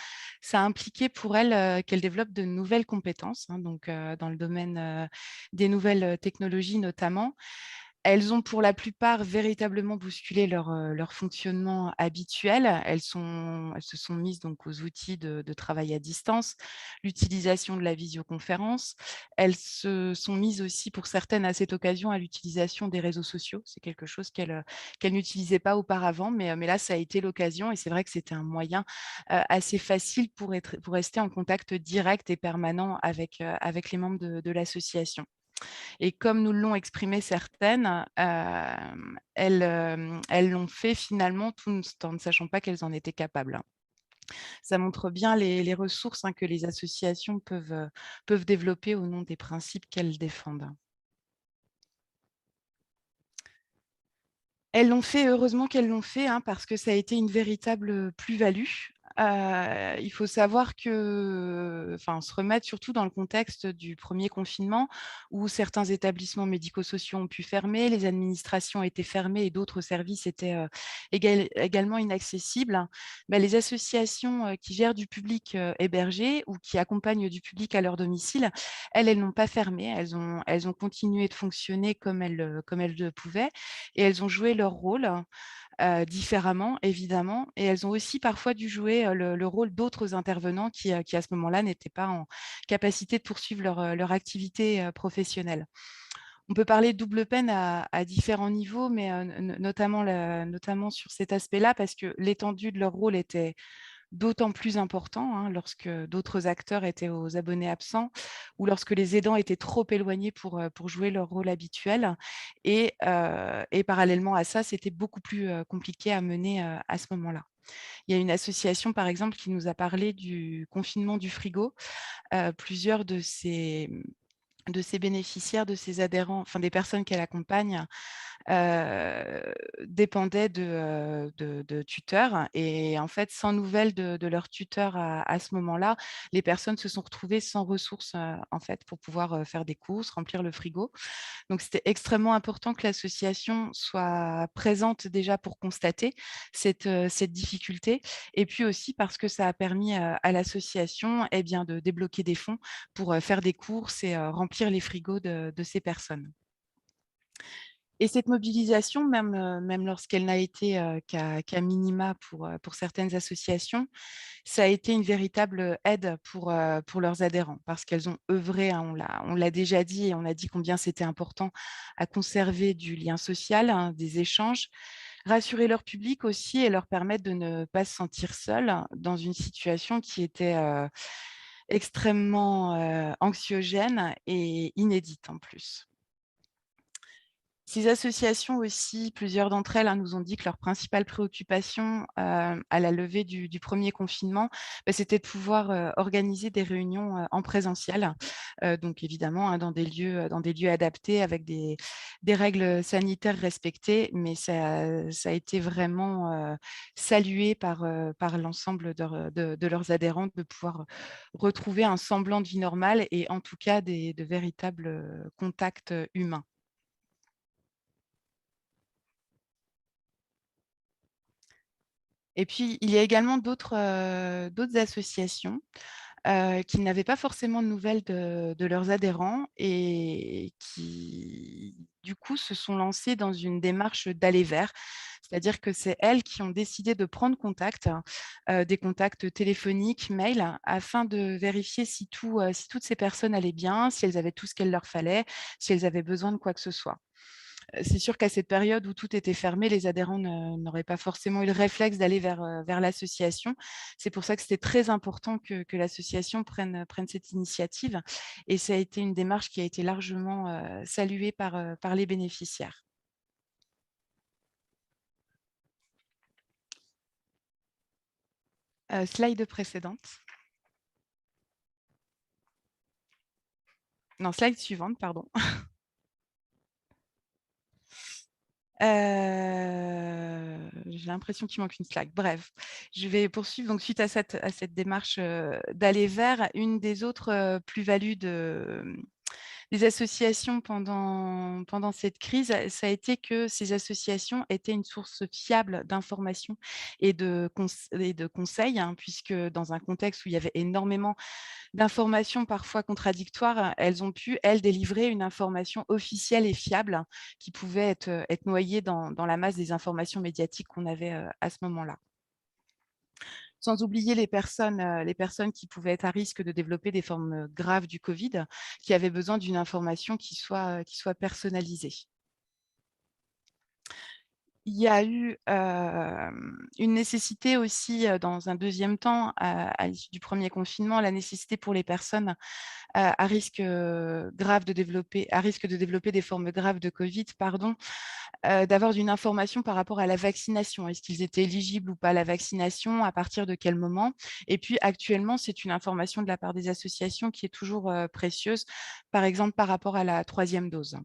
ça a impliqué pour elles qu'elles développent de nouvelles compétences, hein, donc dans le domaine des nouvelles technologies notamment. Elles ont pour la plupart véritablement bousculé leur fonctionnement habituel. Elles se sont mises donc aux outils de travail à distance, l'utilisation de la visioconférence. Elles se sont mises aussi pour certaines à cette occasion à l'utilisation des réseaux sociaux. C'est quelque chose qu'elles n'utilisaient pas auparavant, mais là, ça a été l'occasion et c'est vrai que c'était un moyen assez facile pour rester en contact direct et permanent avec les membres de l'association. Et comme nous l'ont exprimé certaines, elles l'ont fait finalement tout en ne sachant pas qu'elles en étaient capables, hein. Ça montre bien les ressources, hein, que les associations peuvent développer au nom des principes qu'elles défendent. Elles l'ont fait, heureusement qu'elles l'ont fait, hein, parce que ça a été une véritable plus-value. Il faut savoir que, enfin, se remettre surtout dans le contexte du premier confinement où certains établissements médico-sociaux ont pu fermer, les administrations étaient fermées et d'autres services étaient également inaccessibles. Ben, les associations qui gèrent du public hébergé ou qui accompagnent du public à leur domicile, elles n'ont pas fermé, elles ont continué de fonctionner comme elles le pouvaient et elles ont joué leur rôle différemment, évidemment. Et elles ont aussi parfois dû jouer le rôle d'autres intervenants qui, à ce moment-là, n'étaient pas en capacité de poursuivre leur activité professionnelle. On peut parler de double peine à différents niveaux, mais notamment sur cet aspect-là, parce que l'étendue de leur rôle était d'autant plus important lorsque d'autres acteurs étaient aux abonnés absents ou lorsque les aidants étaient trop éloignés pour jouer leur rôle habituel. Et parallèlement à ça, c'était beaucoup plus compliqué à mener à ce moment-là. Il y a une association, par exemple, qui nous a parlé du confinement du frigo. Plusieurs de ces bénéficiaires, de ces adhérents, enfin des personnes qu'elle accompagne, dépendaient de tuteurs. Et en fait, sans nouvelles de leur tuteur à ce moment-là, les personnes se sont retrouvées sans ressources en fait, pour pouvoir faire des courses, remplir le frigo. Donc, c'était extrêmement important que l'association soit présente déjà pour constater cette difficulté. Et puis aussi parce que ça a permis à l'association de débloquer des fonds pour faire des courses et remplir les frigos de ces personnes. Et cette mobilisation, même lorsqu'elle n'a été qu'à minima pour certaines associations, ça a été une véritable aide pour leurs adhérents parce qu'elles ont œuvré, on l'a déjà dit et on a dit combien c'était important à conserver du lien social, des échanges, rassurer leur public aussi et leur permettre de ne pas se sentir seuls dans une situation qui était extrêmement anxiogène et inédite en plus. Ces associations aussi, plusieurs d'entre elles nous ont dit que leur principale préoccupation à la levée du premier confinement, c'était de pouvoir organiser des réunions en présentiel, donc évidemment dans des lieux adaptés avec des règles sanitaires respectées, mais ça a été vraiment salué par l'ensemble de leurs adhérents de pouvoir retrouver un semblant de vie normale et en tout cas de véritables contacts humains. Et puis, il y a également d'autres associations qui n'avaient pas forcément de nouvelles de leurs adhérents et qui, du coup, se sont lancées dans une démarche d'aller vers. C'est-à-dire que c'est elles qui ont décidé de prendre contact, des contacts téléphoniques, mails, afin de vérifier si toutes ces personnes allaient bien, si elles avaient tout ce qu'il leur fallait, si elles avaient besoin de quoi que ce soit. C'est sûr qu'à cette période où tout était fermé, les adhérents n'auraient pas forcément eu le réflexe d'aller vers l'association. C'est pour ça que c'était très important que l'association prenne cette initiative. Et ça a été une démarche qui a été largement saluée par les bénéficiaires. Slide précédente. Non, slide suivante, pardon. J'ai l'impression qu'il manque une slide. Bref, je vais poursuivre. Donc, suite à cette démarche d'aller vers, une des autres plus-values des associations pendant cette crise, ça a été que ces associations étaient une source fiable d'informations et de conseils, puisque dans un contexte où il y avait énormément d'informations parfois contradictoires, elles ont pu, elles, délivrer une information officielle et fiable qui pouvait être noyée dans la masse des informations médiatiques qu'on avait à ce moment-là. Sans oublier les personnes qui pouvaient être à risque de développer des formes graves du Covid, qui avaient besoin d'une information qui soit personnalisée. Il y a eu une nécessité aussi, dans un deuxième temps, à l'issue du premier confinement, la nécessité pour les personnes à risque de développer des formes graves de Covid, d'avoir une information par rapport à la vaccination. Est-ce qu'ils étaient éligibles ou pas à la vaccination, à partir de quel moment? Et puis actuellement, c'est une information de la part des associations qui est toujours précieuse, par exemple par rapport à la 3e dose.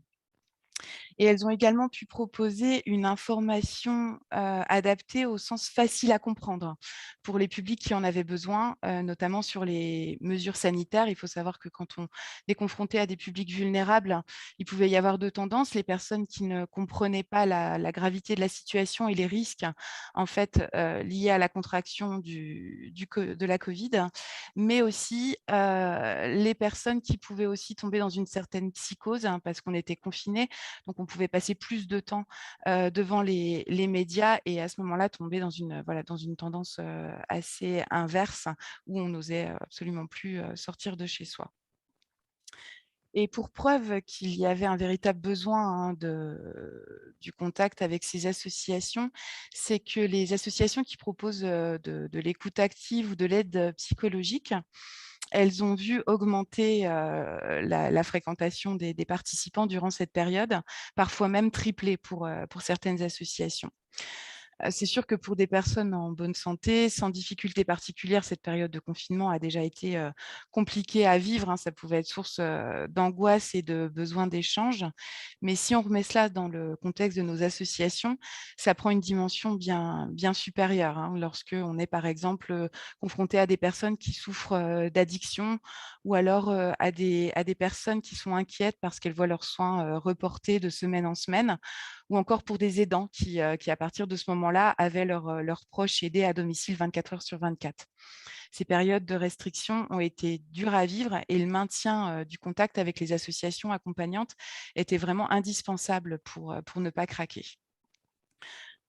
Et elles ont également pu proposer une information adaptée au sens facile à comprendre pour les publics qui en avaient besoin, notamment sur les mesures sanitaires. Il faut savoir que quand on est confronté à des publics vulnérables, il pouvait y avoir deux tendances. Les personnes qui ne comprenaient pas la gravité de la situation et les risques en fait, liés à la contraction de la Covid, mais aussi les personnes qui pouvaient aussi tomber dans une certaine psychose parce qu'on était confinés. Donc, on pouvait passer plus de temps devant les médias et à ce moment-là, tomber dans une tendance assez inverse où on n'osait absolument plus sortir de chez soi. Et pour preuve qu'il y avait un véritable besoin du contact avec ces associations, c'est que les associations qui proposent de l'écoute active ou de l'aide psychologique, elles ont vu augmenter la fréquentation des participants durant cette période, parfois même tripler pour certaines associations. C'est sûr que pour des personnes en bonne santé, sans difficulté particulière, cette période de confinement a déjà été compliquée à vivre, hein. Ça pouvait être source d'angoisse et de besoin d'échange. Mais si on remet cela dans le contexte de nos associations, ça prend une dimension bien supérieure, hein. Lorsqu'on est, par exemple, confronté à des personnes qui souffrent d'addiction ou alors à des personnes qui sont inquiètes parce qu'elles voient leurs soins reportés de semaine en semaine, ou encore pour des aidants qui à partir de ce moment-là, avaient leurs proches aidés à domicile 24 heures sur 24. Ces périodes de restriction ont été dures à vivre et le maintien du contact avec les associations accompagnantes était vraiment indispensable pour ne pas craquer.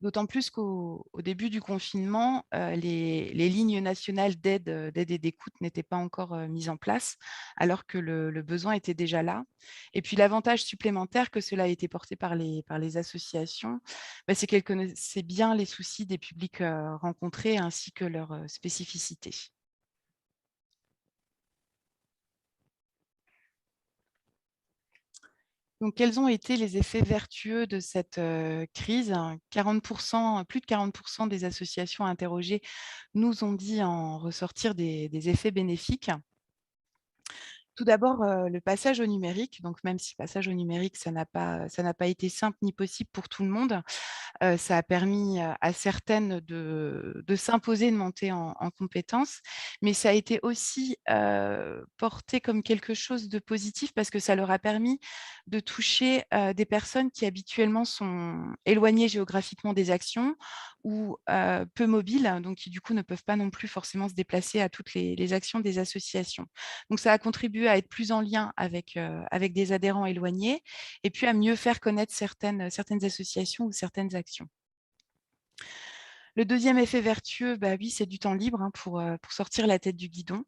D'autant plus qu'au début du confinement, les lignes nationales d'aide et d'écoute n'étaient pas encore mises en place, alors que le besoin était déjà là. Et puis l'avantage supplémentaire que cela a été porté par les associations, c'est qu'elles connaissaient bien les soucis des publics rencontrés ainsi que leurs spécificités. Donc, quels ont été les effets vertueux de cette crise? 40%, plus de 40% des associations interrogées nous ont dit en ressortir des effets bénéfiques. Tout d'abord, le passage au numérique. Donc, même si le passage au numérique, ça n'a pas été simple ni possible pour tout le monde, ça a permis à certaines de s'imposer, de monter en compétences, mais ça a été aussi porté comme quelque chose de positif parce que ça leur a permis de toucher des personnes qui habituellement sont éloignées géographiquement des actions ou peu mobiles, donc qui du coup ne peuvent pas non plus forcément se déplacer à toutes les actions des associations. Donc ça a contribué à être plus en lien avec des adhérents éloignés et puis à mieux faire connaître certaines associations ou certaines actions. Le deuxième effet vertueux, oui, c'est du temps libre, hein, pour sortir la tête du guidon.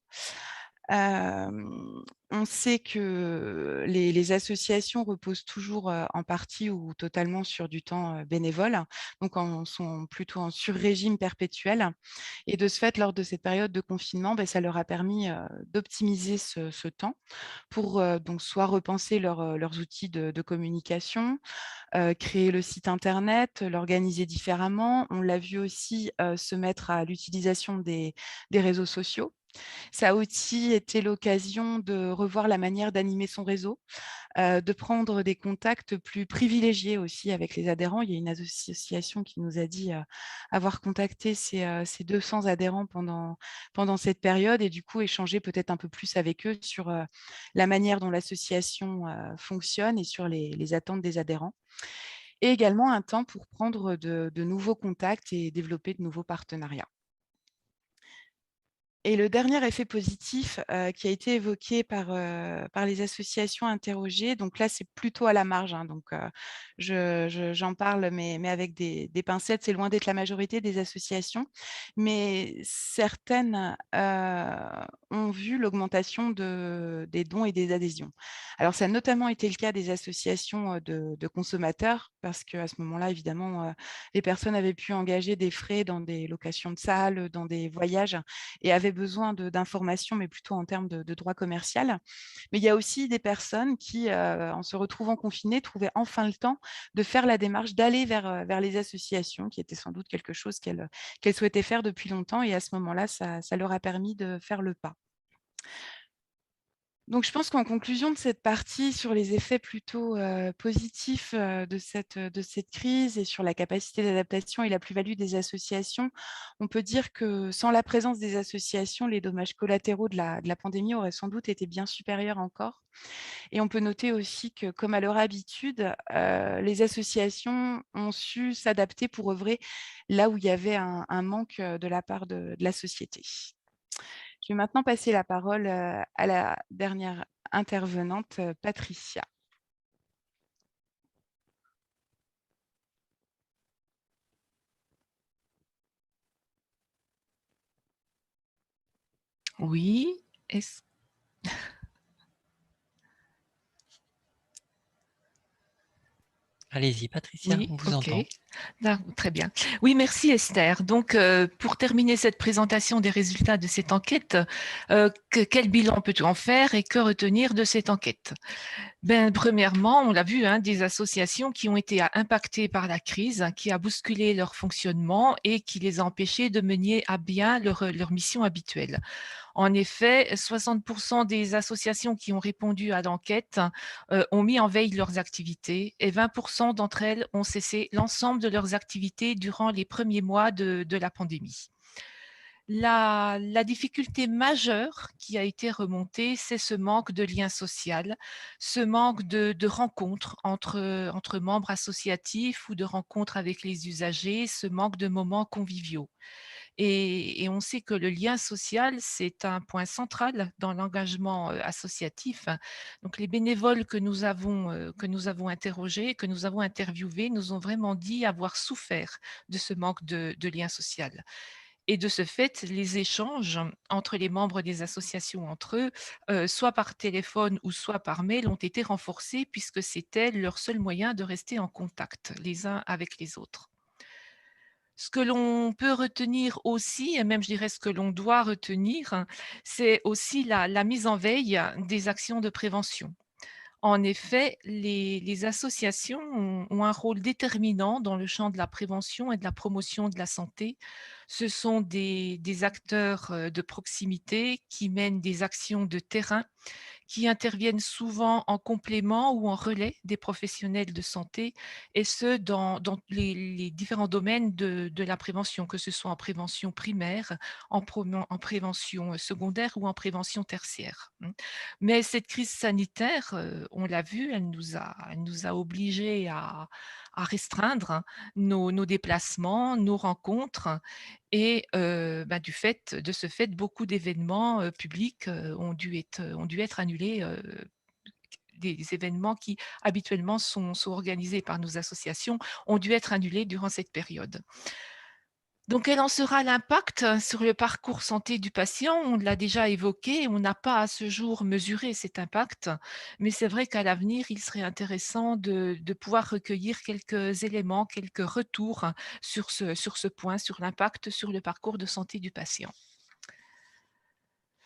On sait que les associations reposent toujours en partie ou totalement sur du temps bénévole, donc sont plutôt en sur-régime perpétuel. Et de ce fait, lors de cette période de confinement, ça leur a permis d'optimiser ce temps pour donc soit repenser leurs outils de communication, créer le site internet, l'organiser différemment. On l'a vu aussi se mettre à l'utilisation des réseaux sociaux. Ça a aussi été l'occasion de revoir la manière d'animer son réseau, de prendre des contacts plus privilégiés aussi avec les adhérents. Il y a une association qui nous a dit avoir contacté ses 200 adhérents pendant cette période et du coup échanger peut-être un peu plus avec eux sur la manière dont l'association fonctionne et sur les attentes des adhérents. Et également un temps pour prendre de nouveaux contacts et développer de nouveaux partenariats. Et le dernier effet positif qui a été évoqué par les associations interrogées, donc là, c'est plutôt à la marge, hein, donc j'en parle, mais avec des pincettes, c'est loin d'être la majorité des associations, mais certaines ont vu l'augmentation des dons et des adhésions. Alors, ça a notamment été le cas des associations de consommateurs, parce qu'à ce moment-là, évidemment, les personnes avaient pu engager des frais dans des locations de salles, dans des voyages, et avaient besoin d'informations, mais plutôt en termes de droit commercial. Mais il y a aussi des personnes qui, en se retrouvant confinées, trouvaient enfin le temps de faire la démarche d'aller vers les associations, qui était sans doute quelque chose qu'elles souhaitaient faire depuis longtemps. Et à ce moment-là, ça leur a permis de faire le pas. Donc, je pense qu'en conclusion de cette partie sur les effets plutôt positifs de cette crise et sur la capacité d'adaptation et la plus-value des associations, on peut dire que sans la présence des associations, les dommages collatéraux de la pandémie auraient sans doute été bien supérieurs encore. Et on peut noter aussi que, comme à leur habitude, les associations ont su s'adapter pour œuvrer là où il y avait un manque de la part de la société. Je vais maintenant passer la parole à la dernière intervenante, Patricia. Oui, est-ce Allez-y, Patricia, oui, on vous ok. entend. Très bien. Oui, merci Esther. Donc, pour terminer cette présentation des résultats de cette enquête, quel bilan peut-on en faire et que retenir de cette enquête? Premièrement, on l'a vu, hein, des associations qui ont été impactées par la crise, hein, qui a bousculé leur fonctionnement et qui les a empêchées de mener à bien leur mission habituelle. En effet, 60% des associations qui ont répondu à l'enquête ont mis en veille leurs activités et 20% d'entre elles ont cessé l'ensemble de leurs activités durant les premiers mois de la pandémie. La difficulté majeure qui a été remontée, c'est ce manque de lien social, ce manque de rencontres entre membres associatifs ou de rencontres avec les usagers, ce manque de moments conviviaux. Et on sait que le lien social, c'est un point central dans l'engagement associatif. Donc, les bénévoles que nous avons interrogés, que nous avons interviewés, nous ont vraiment dit avoir souffert de ce manque de lien social. Et de ce fait, les échanges entre les membres des associations entre eux, soit par téléphone ou soit par mail, ont été renforcés puisque c'était leur seul moyen de rester en contact les uns avec les autres. Ce que l'on peut retenir aussi, et même je dirais ce que l'on doit retenir, c'est aussi la mise en veille des actions de prévention. En effet, les associations ont un rôle déterminant dans le champ de la prévention et de la promotion de la santé. Ce sont des acteurs de proximité qui mènent des actions de terrain, qui interviennent souvent en complément ou en relais des professionnels de santé, et ce, dans les différents domaines de la prévention, que ce soit en prévention primaire, en prévention secondaire ou en prévention tertiaire. Mais cette crise sanitaire, on l'a vu, elle nous a obligés à restreindre nos déplacements, nos rencontres, et de ce fait, beaucoup d'événements publics ont dû être annulés, des événements qui habituellement sont organisés par nos associations ont dû être annulés durant cette période. Donc, quel en sera l'impact sur le parcours santé du patient? On l'a déjà évoqué, on n'a pas à ce jour mesuré cet impact, mais c'est vrai qu'à l'avenir, il serait intéressant de pouvoir recueillir quelques éléments, quelques retours sur ce point, sur l'impact sur le parcours de santé du patient.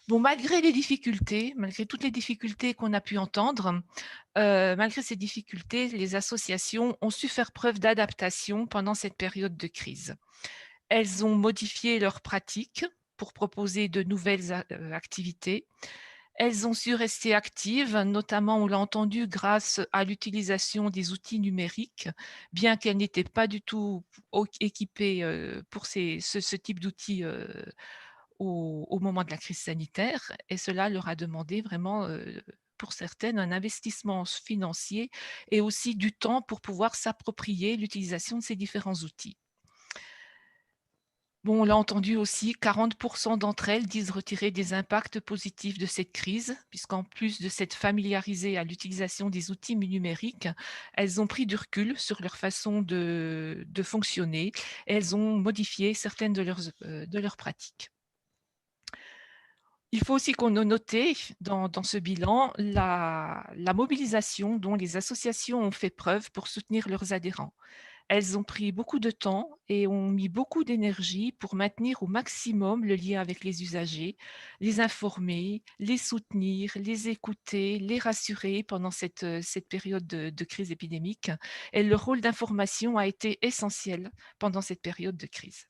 Bon, malgré toutes les difficultés qu'on a pu entendre, malgré ces difficultés, les associations ont su faire preuve d'adaptation pendant cette période de crise. Elles ont modifié leurs pratiques pour proposer de nouvelles activités. Elles ont su rester actives, notamment, on l'a entendu, grâce à l'utilisation des outils numériques, bien qu'elles n'étaient pas du tout équipées pour ce type d'outils au moment de la crise sanitaire. Et cela leur a demandé vraiment, pour certaines, un investissement financier et aussi du temps pour pouvoir s'approprier l'utilisation de ces différents outils. Bon, on l'a entendu aussi, 40% d'entre elles disent retirer des impacts positifs de cette crise, puisqu'en plus de s'être familiarisées à l'utilisation des outils numériques, elles ont pris du recul sur leur façon de fonctionner et elles ont modifié certaines de leurs pratiques. Il faut aussi qu'on ait noté dans ce bilan la mobilisation dont les associations ont fait preuve pour soutenir leurs adhérents. Elles ont pris beaucoup de temps et ont mis beaucoup d'énergie pour maintenir au maximum le lien avec les usagers, les informer, les soutenir, les écouter, les rassurer pendant cette période de crise épidémique. Et leur rôle d'information a été essentiel pendant cette période de crise.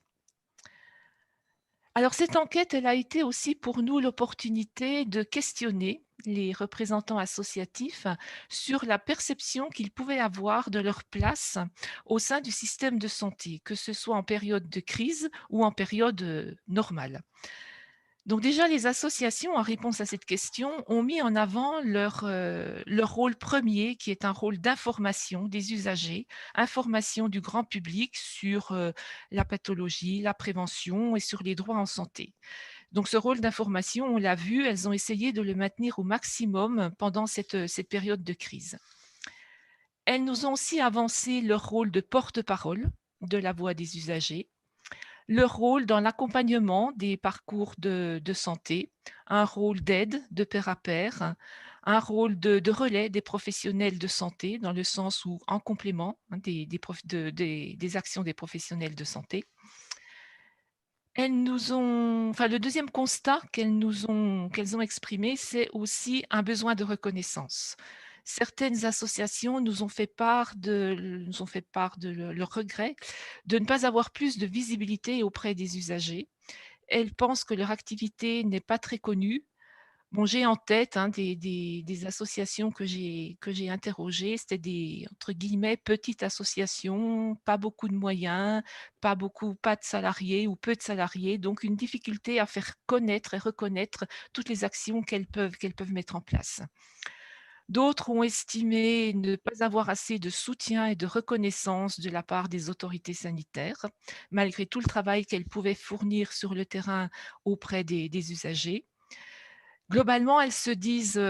Alors, cette enquête, elle a été aussi pour nous l'opportunité de questionner les représentants associatifs sur la perception qu'ils pouvaient avoir de leur place au sein du système de santé, que ce soit en période de crise ou en période normale. Donc déjà, les associations, en réponse à cette question, ont mis en avant leur rôle premier, qui est un rôle d'information des usagers, information du grand public sur la pathologie, la prévention et sur les droits en santé. Donc ce rôle d'information, on l'a vu, elles ont essayé de le maintenir au maximum pendant cette période de crise. Elles nous ont aussi avancé leur rôle de porte-parole de la voix des usagers, leur rôle dans l'accompagnement des parcours de santé, un rôle d'aide de pair à pair, un rôle de relais des professionnels de santé, dans le sens où en complément des actions des professionnels de santé. Le deuxième constat qu'elles ont exprimé, c'est aussi un besoin de reconnaissance. Certaines associations nous ont fait part de leur regret de ne pas avoir plus de visibilité auprès des usagers. Elles pensent que leur activité n'est pas très connue. Bon, j'ai en tête des associations que j'ai interrogées. C'était des, entre guillemets, petites associations, pas beaucoup de moyens, pas de salariés ou peu de salariés. Donc, une difficulté à faire connaître et reconnaître toutes les actions qu'elles peuvent mettre en place. D'autres ont estimé ne pas avoir assez de soutien et de reconnaissance de la part des autorités sanitaires, malgré tout le travail qu'elles pouvaient fournir sur le terrain auprès des usagers. Globalement, elles se disent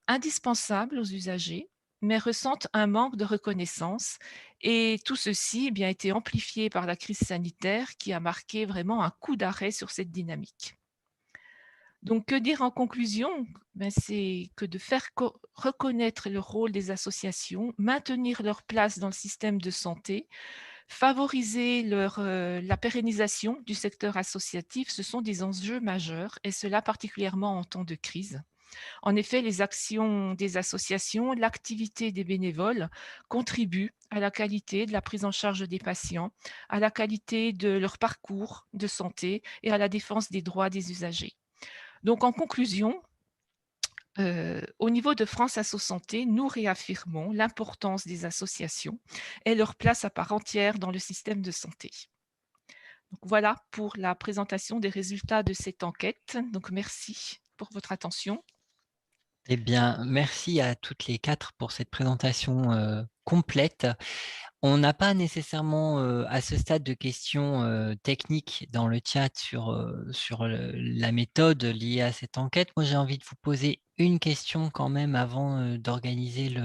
indispensables aux usagers, mais ressentent un manque de reconnaissance. Et tout ceci a été amplifié par la crise sanitaire qui a marqué vraiment un coup d'arrêt sur cette dynamique. Donc, que dire en conclusion? C'est que de faire reconnaître le rôle des associations, maintenir leur place dans le système de santé, favoriser la pérennisation du secteur associatif, ce sont des enjeux majeurs, et cela particulièrement en temps de crise. En effet, les actions des associations, l'activité des bénévoles contribuent à la qualité de la prise en charge des patients, à la qualité de leur parcours de santé et à la défense des droits des usagers. Donc, en conclusion, au niveau de France Asso Santé, nous réaffirmons l'importance des associations et leur place à part entière dans le système de santé. Donc, voilà pour la présentation des résultats de cette enquête. Donc, merci pour votre attention. Eh bien, merci à toutes les 4 pour cette présentation complète. On n'a pas nécessairement, à ce stade, de questions techniques dans le chat sur la méthode liée à cette enquête. Moi, j'ai envie de vous poser une question quand même avant d'organiser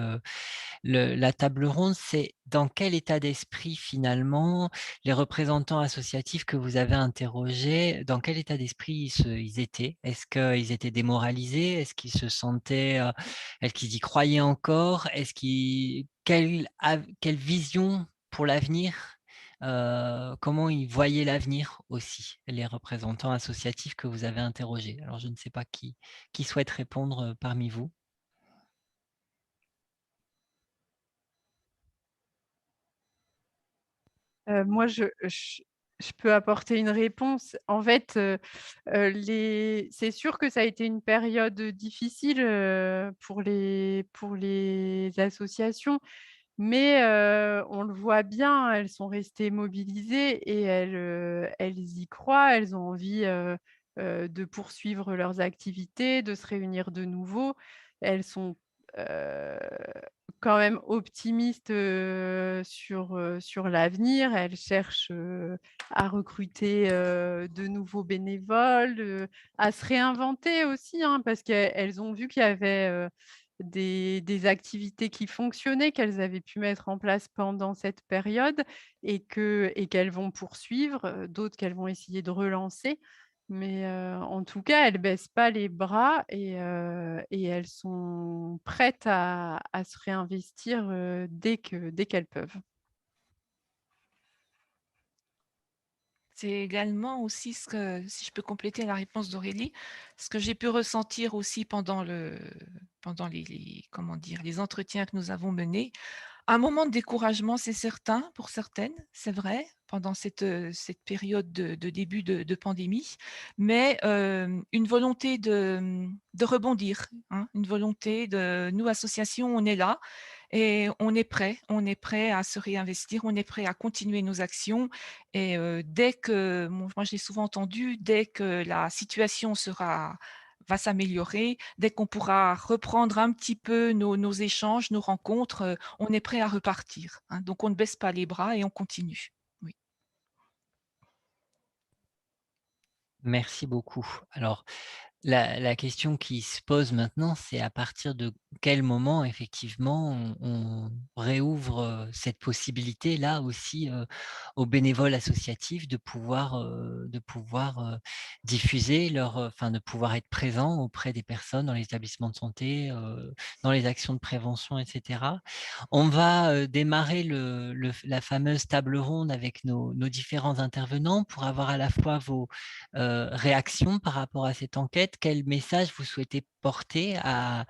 la table ronde. C'est dans quel état d'esprit, finalement, les représentants associatifs que vous avez interrogés, dans quel état d'esprit ils étaient? Est-ce qu'ils étaient démoralisés? Est-ce qu'ils se sentaient, est-ce qu'ils y croyaient encore? Quelle vision pour l'avenir, comment ils voyaient l'avenir aussi, les représentants associatifs que vous avez interrogés? Alors, je ne sais pas qui souhaite répondre parmi vous? Moi, je peux apporter une réponse. En fait, c'est sûr que ça a été une période difficile pour les associations, mais on le voit bien, elles sont restées mobilisées et elles y croient. Elles ont envie de poursuivre leurs activités, de se réunir de nouveau. Elles sont heu, quand même optimistes sur l'avenir. Elles cherchent à recruter de nouveaux bénévoles, à se réinventer aussi, hein, parce qu'elles ont vu qu'il y avait des activités qui fonctionnaient, qu'elles avaient pu mettre en place pendant cette période et qu'elles vont poursuivre, d'autres qu'elles vont essayer de relancer. Mais en tout cas, elles baissent pas les bras et elles sont prêtes à se réinvestir dès qu'elles peuvent. C'est également aussi ce que, si je peux compléter la réponse d'Aurélie, ce que j'ai pu ressentir aussi pendant les entretiens que nous avons menés. Un moment de découragement, c'est certain, pour certaines, c'est vrai, pendant cette période de début de pandémie, mais une volonté de rebondir, hein, une volonté de nous, associations, on est là et on est prêt à se réinvestir, on est prêt à continuer nos actions et dès que moi, je l'ai souvent entendu, dès que la situation va s'améliorer, dès qu'on pourra reprendre un petit peu nos échanges, nos rencontres, on est prêt à repartir, hein. Donc on ne baisse pas les bras et on continue. Oui. Merci beaucoup. Alors, la question qui se pose maintenant, c'est à partir de quel moment, effectivement, on réouvre, cette possibilité-là aussi, aux bénévoles associatifs de pouvoir, diffuser leur, enfin, de pouvoir être présents auprès des personnes dans les établissements de santé, dans les actions de prévention et cetera. On va, démarrer la fameuse table ronde avec nos différents intervenants pour avoir à la fois vos réaction par rapport à cette enquête. Quel message vous souhaitez porter à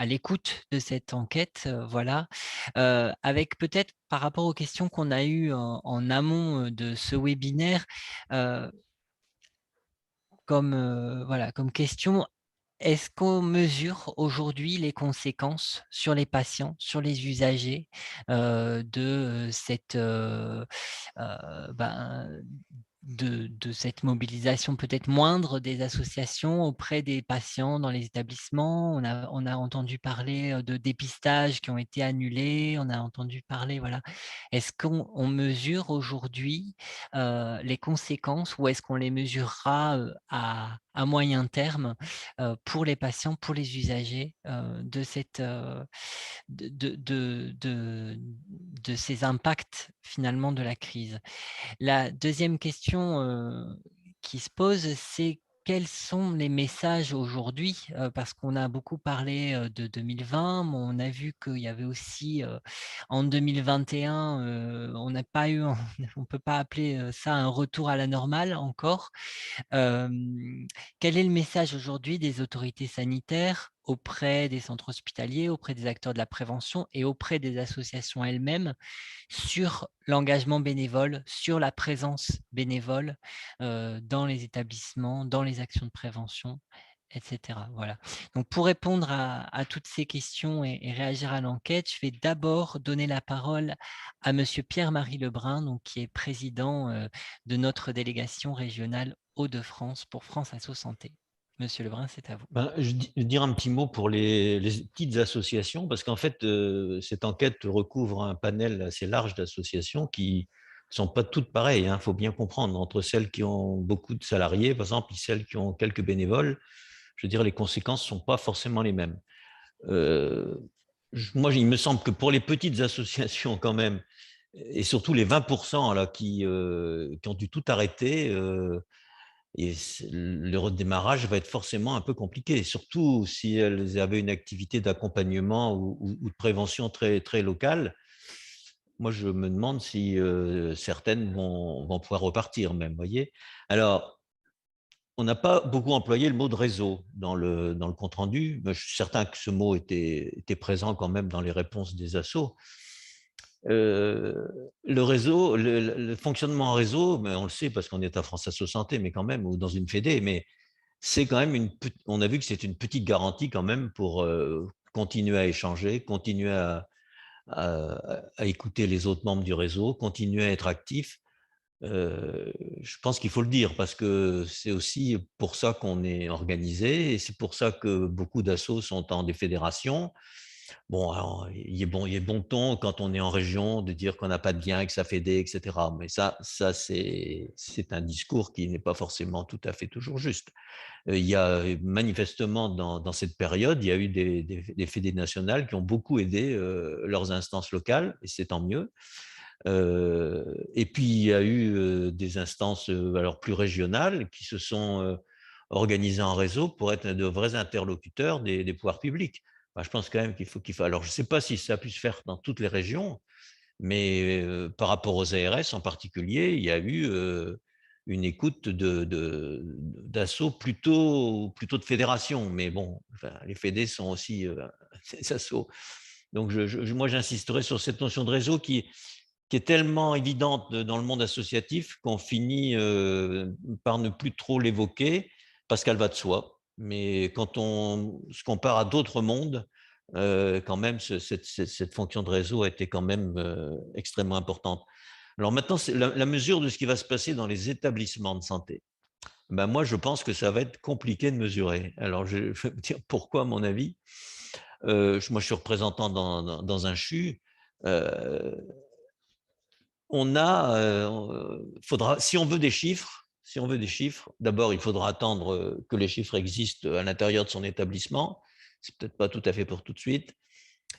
l'écoute de cette enquête? Voilà. Avec peut-être par rapport aux questions qu'on a eues en amont, de ce webinaire, heu, voilà, comme question, est-ce qu'on mesure aujourd'hui les conséquences sur les patients, sur les usagers, de cette, ben, de cette mobilisation peut-être moindre des associations auprès des patients dans les établissements? On a entendu parler, de dépistages qui ont été annulés, on a entendu parler, voilà. Est-ce qu'on mesure aujourd'hui, les conséquences ou est-ce qu'on les mesurera, à moyen terme, pour les patients, pour les usagers, de cette, de ces impacts finalement de la crise? La deuxième question, qui se pose, c'est quels sont les messages aujourd'hui? Parce qu'on a beaucoup parlé, de 2020, mais on a vu qu'il y avait aussi, en 2021, on n'a pas eu on peut pas appeler, ça un retour à la normale encore. Quel est le message aujourd'hui des autorités sanitaires auprès des centres hospitaliers, auprès des acteurs de la prévention et auprès des associations elles-mêmes sur l'engagement bénévole, sur la présence bénévole, dans les établissements, dans les actions de prévention, et cetera? Voilà. Donc pour répondre à toutes ces questions et réagir à l'enquête, je vais d'abord donner la parole à monsieur Pierre-Marie Lebrun, donc qui est président, de notre délégation régionale Hauts-de-France pour France Asso Santé. Monsieur Lebrun, c'est à vous. Ben, je dire un petit mot pour les petites associations, parce qu'en fait, cette enquête recouvre un panel assez large d'associations qui ne sont pas toutes pareilles. Il faut bien comprendre, entre celles qui ont beaucoup de salariés, par exemple, et celles qui ont quelques bénévoles, je veux dire, les conséquences ne sont pas forcément les mêmes. Moi, il me semble que pour les petites associations quand même, et surtout les 20% là, qui ont dû tout arrêter, et le redémarrage va être forcément un peu compliqué, surtout si elles avaient une activité d'accompagnement ou de prévention très, très locale. Moi, je me demande si certaines vont pouvoir repartir même, voyez. Alors, on n'a pas beaucoup employé le mot de réseau dans le compte-rendu. Je suis certain que ce mot était présent quand même dans les réponses des assos. Le réseau, le fonctionnement en réseau, mais on le sait parce qu'on est à France Asso Santé, mais quand même, ou dans une fédé, mais c'est quand même on a vu que c'est une petite garantie quand même pour continuer à échanger, continuer à écouter les autres membres du réseau, continuer à être actif. Je pense qu'il faut le dire parce que c'est aussi pour ça qu'on est organisé et c'est pour ça que beaucoup d'assos sont en des fédérations. Bon, alors, il est bon ton quand on est en région de dire qu'on n'a pas de lien avec sa fédé, etc. Mais ça c'est un discours qui n'est pas forcément tout à fait toujours juste. Il y a manifestement dans cette période, il y a eu des fédés nationales qui ont beaucoup aidé leurs instances locales et c'est tant mieux. Et puis il y a eu des instances alors plus régionales qui se sont organisées en réseau pour être de vrais interlocuteurs des pouvoirs publics. Je pense quand même qu'il faut alors je ne sais pas si ça puisse se faire dans toutes les régions, mais par rapport aux ARS en particulier, il y a eu une écoute d'assauts plutôt de fédérations. Mais bon, enfin, les fédés sont aussi des assos. Donc, moi, j'insisterai sur cette notion de réseau qui est tellement évidente dans le monde associatif qu'on finit par ne plus trop l'évoquer parce qu'elle va de soi. Mais quand on se compare à d'autres mondes, quand même, cette fonction de réseau a été quand même extrêmement importante. Alors maintenant, c'est la mesure de ce qui va se passer dans les établissements de santé. Ben moi, je pense que ça va être compliqué de mesurer. Alors, je vais vous dire pourquoi, à mon avis. Moi, je suis représentant dans un CHU. Faudra, si on veut des chiffres, d'abord, il faudra attendre que les chiffres existent à l'intérieur de son établissement. C'est peut-être pas tout à fait pour tout de suite.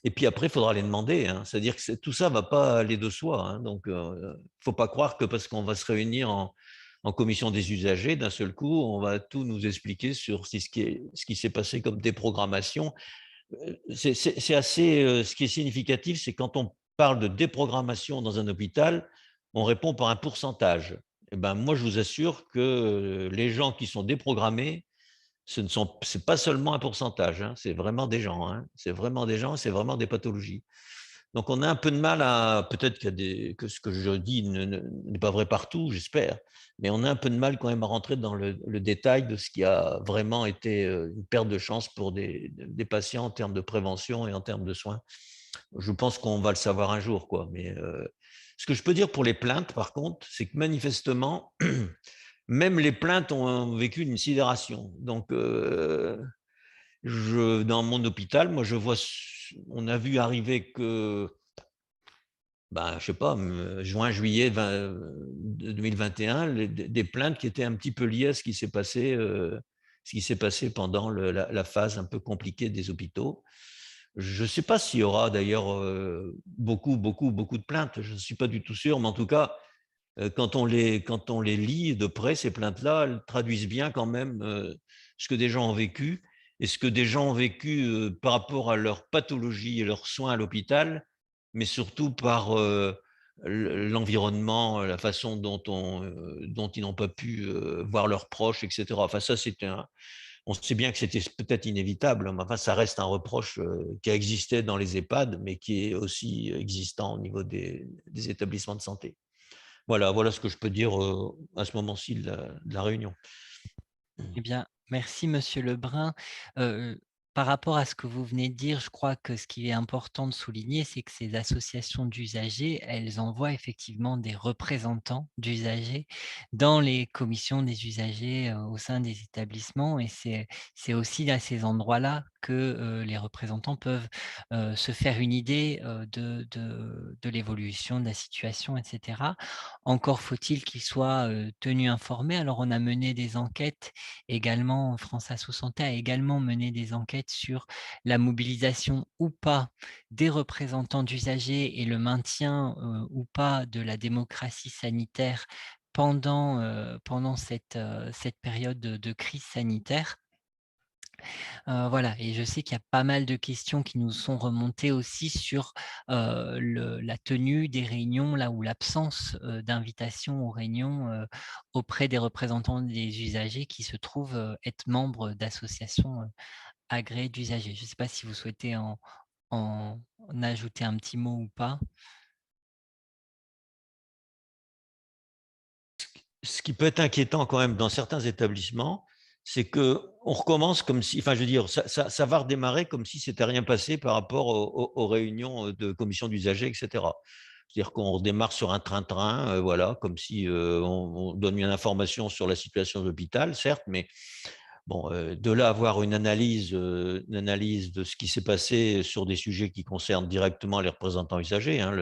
Et puis après, il faudra les demander. Hein. C'est-à-dire que tout ça ne va pas aller de soi. Hein. Donc, il ne faut pas croire que parce qu'on va se réunir en commission des usagers, d'un seul coup, on va tout nous expliquer sur ce qui s'est passé comme déprogrammation. C'est assez, ce qui est significatif, c'est quand on parle de déprogrammation dans un hôpital, on répond par un pourcentage. Et ben, moi, je vous assure que les gens qui sont déprogrammés, c'est pas seulement un pourcentage, hein, c'est vraiment des gens, hein, c'est vraiment des gens, c'est vraiment des pathologies. Donc, on a un peu de mal à, peut-être que ce que je dis n'est pas vrai partout, j'espère, mais on a un peu de mal quand même à rentrer dans le détail de ce qui a vraiment été une perte de chance pour des patients en termes de prévention et en termes de soins. Je pense qu'on va le savoir un jour, quoi. Mais ce que je peux dire pour les plaintes, par contre, c'est que manifestement, même les plaintes ont vécu une sidération. Donc, dans mon hôpital, moi, on a vu arriver que, ben, je sais pas, juin, juillet 2021, des plaintes qui étaient un petit peu liées à ce qui s'est passé, pendant la phase un peu compliquée des hôpitaux. Je ne sais pas s'il y aura d'ailleurs beaucoup de plaintes, je ne suis pas du tout sûr, mais en tout cas, quand on les lit de près, ces plaintes-là, elles traduisent bien quand même ce que des gens ont vécu, et ce que des gens ont vécu par rapport à leur pathologie et leurs soins à l'hôpital, mais surtout par l'environnement, la façon dont ils n'ont pas pu voir leurs proches, etc. Enfin, ça, on sait bien que c'était peut-être inévitable, mais enfin, ça reste un reproche qui a existé dans les EHPAD, mais qui est aussi existant au niveau des établissements de santé. Voilà ce que je peux dire à ce moment-ci de la réunion. Eh bien, merci Monsieur Lebrun. Par rapport à ce que vous venez de dire, je crois que ce qui est important de souligner, c'est que ces associations d'usagers, elles envoient effectivement des représentants d'usagers dans les commissions des usagers au sein des établissements, et c'est aussi à ces endroits-là que les représentants peuvent se faire une idée de l'évolution de la situation, etc. Encore faut-il qu'ils soient tenus informés. Alors, on a mené des enquêtes également, France Asso Santé a également mené des enquêtes sur la mobilisation ou pas des représentants d'usagers et le maintien ou pas de la démocratie sanitaire pendant cette période de crise sanitaire. Voilà, et je sais qu'il y a pas mal de questions qui nous sont remontées aussi sur la tenue des réunions, là où l'absence d'invitation aux réunions auprès des représentants des usagers qui se trouvent être membres d'associations agréées d'usagers. Je ne sais pas si vous souhaitez en ajouter un petit mot ou pas. Ce qui peut être inquiétant quand même dans certains établissements, c'est qu'on recommence comme si, enfin je veux dire, ça va redémarrer comme si c'était rien passé par rapport aux réunions de commission d'usagers, etc. C'est-à-dire qu'on redémarre sur un train-train, voilà, comme si on donne une information sur la situation de l'hôpital, certes, mais bon, de là à avoir une analyse de ce qui s'est passé sur des sujets qui concernent directement les représentants usagers, hein,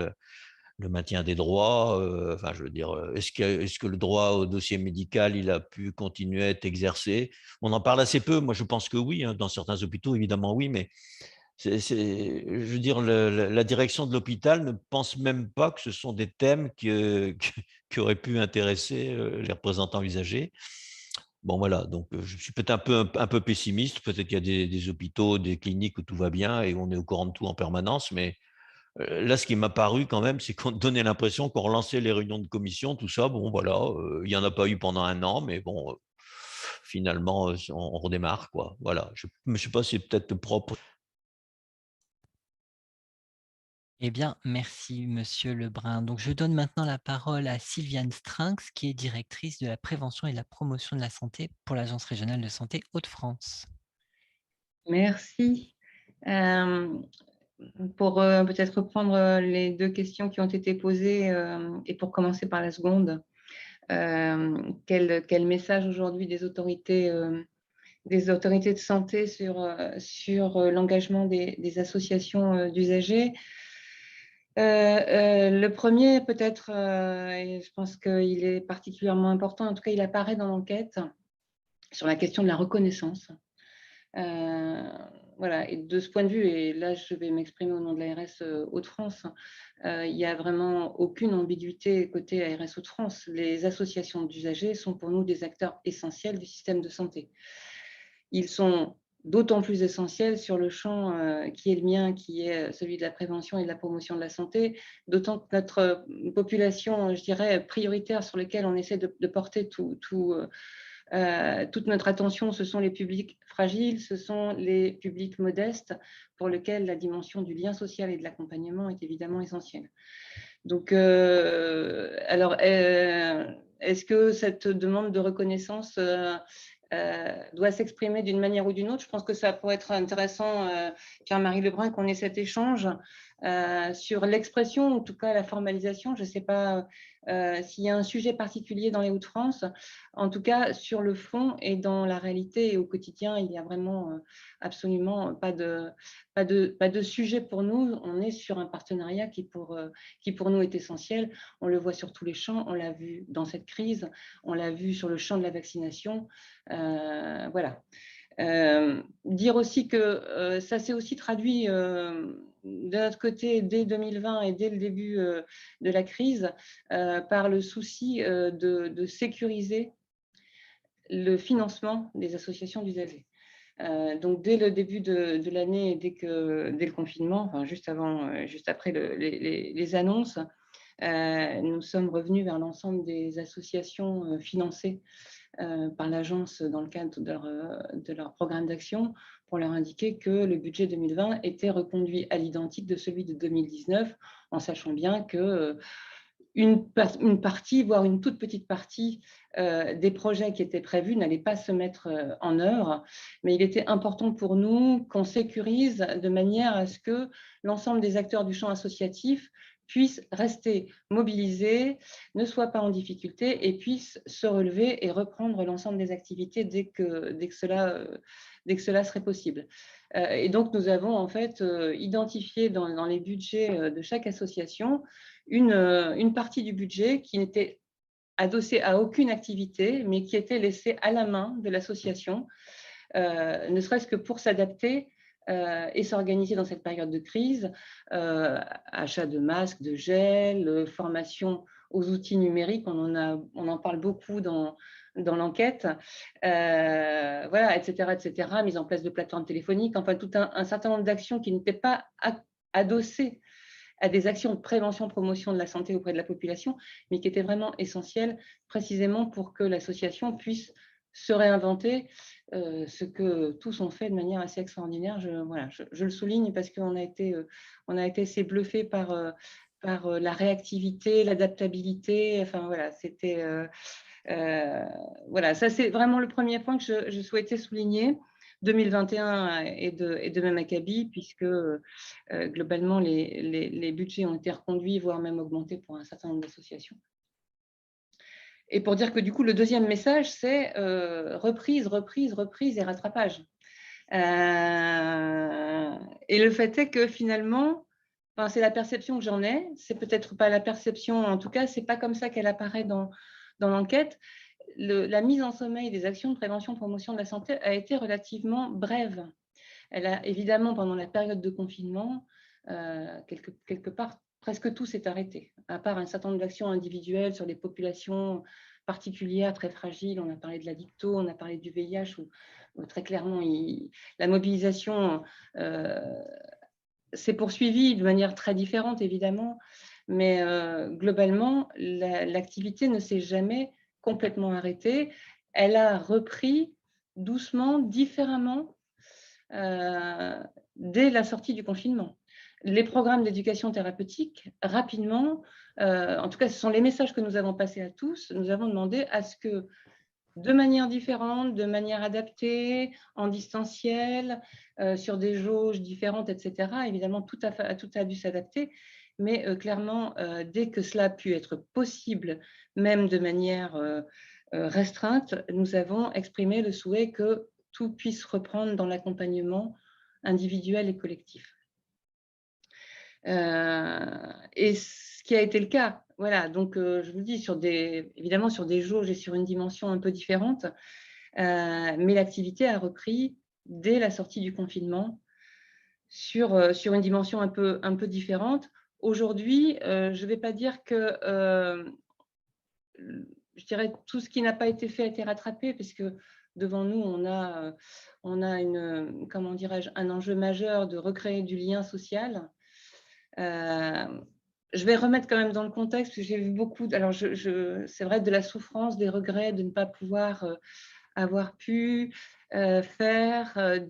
le maintien des droits, enfin, je veux dire, est-ce que le droit au dossier médical, il a pu continuer à être exercé? On en parle assez peu. Moi, je pense que oui, hein, dans certains hôpitaux, évidemment, oui, mais je veux dire, la direction de l'hôpital ne pense même pas que ce sont des thèmes qui auraient pu intéresser les représentants usagers. Bon, voilà, donc je suis peut-être un peu pessimiste. Peut-être qu'il y a des hôpitaux, des cliniques où tout va bien et on est au courant de tout en permanence, mais là, ce qui m'a paru quand même, c'est qu'on donnait l'impression qu'on relançait les réunions de commission, tout ça. Bon, voilà, il n'y en a pas eu pendant un an, mais bon, finalement, on redémarre, quoi. Voilà, je ne sais pas si c'est peut-être propre. Eh bien, merci Monsieur Lebrun. Donc, je donne maintenant la parole à Sylviane Strinx, qui est directrice de la prévention et de la promotion de la santé pour l'Agence régionale de santé Hauts-de-France. Merci. Pour peut-être reprendre les deux questions qui ont été posées, et pour commencer par la seconde, quel message aujourd'hui des autorités de santé sur l'engagement des associations d'usagers? Le premier, peut-être, et je pense qu'il est particulièrement important, en tout cas il apparaît dans l'enquête, sur la question de la reconnaissance. Voilà, et de ce point de vue, et là je vais m'exprimer au nom de l'ARS Hauts-de-France, il n'y a vraiment aucune ambiguïté côté ARS Hauts-de-France. Les associations d'usagers sont pour nous des acteurs essentiels du système de santé. Ils sont d'autant plus essentiels sur le champ qui est le mien, qui est celui de la prévention et de la promotion de la santé, d'autant que notre population, je dirais, prioritaire sur laquelle on essaie de porter toute notre attention, ce sont les publics fragiles, ce sont les publics modestes pour lesquels la dimension du lien social et de l'accompagnement est évidemment essentielle. Donc, alors, est-ce que cette demande de reconnaissance doit s'exprimer d'une manière ou d'une autre? Je pense que ça pourrait être intéressant, Pierre-Marie Lebrun, qu'on ait cet échange sur l'expression, en tout cas la formalisation. Je ne sais pas s'il y a un sujet particulier dans les Hauts-de-France. En tout cas, sur le fond et dans la réalité et au quotidien, il n'y a vraiment absolument pas de sujet pour nous. On est sur un partenariat qui pour nous est essentiel. On le voit sur tous les champs. On l'a vu dans cette crise. On l'a vu sur le champ de la vaccination. Voilà. Dire aussi que ça s'est aussi traduit de notre côté dès 2020 et dès le début de la crise par le souci de sécuriser le financement des associations d'usagers. Donc dès le début de l'année et dès le confinement, enfin juste après les annonces, nous sommes revenus vers l'ensemble des associations financées par l'agence dans le cadre de leur programme d'action pour leur indiquer que le budget 2020 était reconduit à l'identique de celui de 2019, en sachant bien que une partie, voire une toute petite partie des projets qui étaient prévus n'allaient pas se mettre en œuvre. Mais il était important pour nous qu'on sécurise de manière à ce que l'ensemble des acteurs du champ associatif puissent rester mobilisés, ne soient pas en difficulté et puissent se relever et reprendre l'ensemble des activités dès que cela serait possible. Et donc, nous avons en fait identifié dans les budgets de chaque association une partie du budget qui n'était adossée à aucune activité, mais qui était laissée à la main de l'association, ne serait-ce que pour s'adapter et s'organiser dans cette période de crise, achat de masques, de gel, formation aux outils numériques, on en parle beaucoup dans l'enquête, voilà, etc., mise en place de plateformes téléphoniques, enfin tout un certain nombre d'actions qui n'étaient pas adossées à des actions de prévention, promotion de la santé auprès de la population, mais qui étaient vraiment essentielles précisément pour que l'association puisse se réinventer, ce que tous ont fait de manière assez extraordinaire. Je le souligne parce qu'on a été assez bluffés par la réactivité, l'adaptabilité. Enfin voilà, c'était voilà, ça c'est vraiment le premier point que je souhaitais souligner. 2021 est de même acabit, puisque globalement les budgets ont été reconduits, voire même augmentés pour un certain nombre d'associations. Et pour dire que du coup, le deuxième message, c'est reprise et rattrapage. Et le fait est que finalement, enfin, c'est la perception que j'en ai, c'est peut-être pas la perception, en tout cas, c'est pas comme ça qu'elle apparaît dans l'enquête. La mise en sommeil des actions de prévention, promotion de la santé a été relativement brève. Elle a évidemment, pendant la période de confinement, quelque part, presque tout s'est arrêté, à part un certain nombre d'actions individuelles sur des populations particulières, très fragiles. On a parlé de la dicto, on a parlé du VIH, où très clairement, la mobilisation s'est poursuivie de manière très différente, évidemment, mais globalement, l'activité ne s'est jamais complètement arrêtée. Elle a repris doucement, différemment, dès la sortie du confinement. les programmes d'éducation thérapeutique, rapidement, en tout cas, ce sont les messages que nous avons passés à tous, nous avons demandé à ce que, de manière différente, de manière adaptée, en distanciel, sur des jauges différentes, etc. Évidemment, tout a dû s'adapter, mais clairement, dès que cela a pu être possible, même de manière restreinte, nous avons exprimé le souhait que tout puisse reprendre dans l'accompagnement individuel et collectif. Et ce qui a été le cas, voilà, donc je vous dis, évidemment sur des jauges et sur une dimension un peu différente, mais l'activité a repris dès la sortie du confinement sur une dimension un peu différente. Aujourd'hui, je ne vais pas dire que, je dirais, tout ce qui n'a pas été fait a été rattrapé, parce que devant nous, on a comment dirais-je, un enjeu majeur de recréer du lien social. Je vais remettre quand même dans le contexte, parce que j'ai vu beaucoup, alors c'est vrai, de la souffrance, des regrets de ne pas pouvoir avoir pu faire,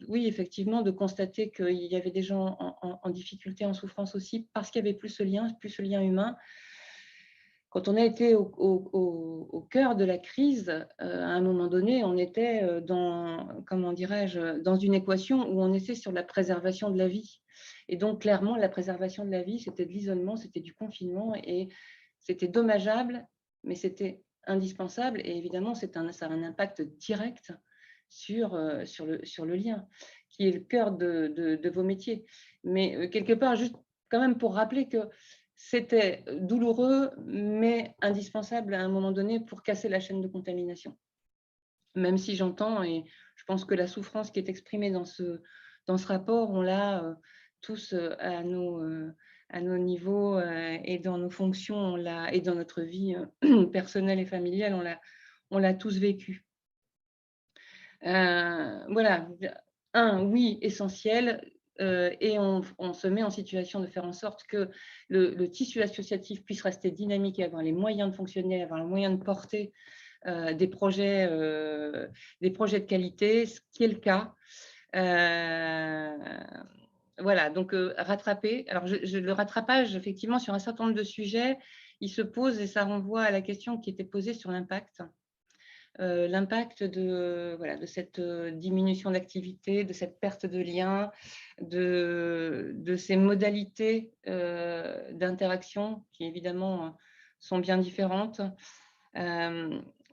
oui, effectivement, de constater qu'il y avait des gens en difficulté, en souffrance aussi, parce qu'il n'y avait plus ce lien humain. Quand on a été au cœur de la crise, à un moment donné, on était comment dirais-je, dans une équation où on était sur la préservation de la vie. Et donc, clairement, la préservation de la vie, c'était de l'isolement, c'était du confinement, et c'était dommageable, mais c'était indispensable. Et évidemment, ça a un impact direct sur le lien, qui est le cœur de vos métiers. Mais quelque part, juste quand même pour rappeler que c'était douloureux, mais indispensable à un moment donné pour casser la chaîne de contamination. Même si j'entends, et je pense que la souffrance qui est exprimée dans ce rapport, on l'a tous à nos niveaux et dans nos fonctions, et dans notre vie personnelle et familiale, on l'a tous vécu. Voilà, oui, essentiel. Et on se met en situation de faire en sorte que le tissu associatif puisse rester dynamique et avoir les moyens de fonctionner, avoir les moyens de porter des projets de qualité, ce qui est le cas. Voilà, donc rattraper. Alors, le rattrapage, effectivement, sur un certain nombre de sujets, il se pose, et ça renvoie à la question qui était posée sur l'impact. L'impact de cette diminution d'activité, de cette perte de lien, de ces modalités d'interaction qui évidemment sont bien différentes.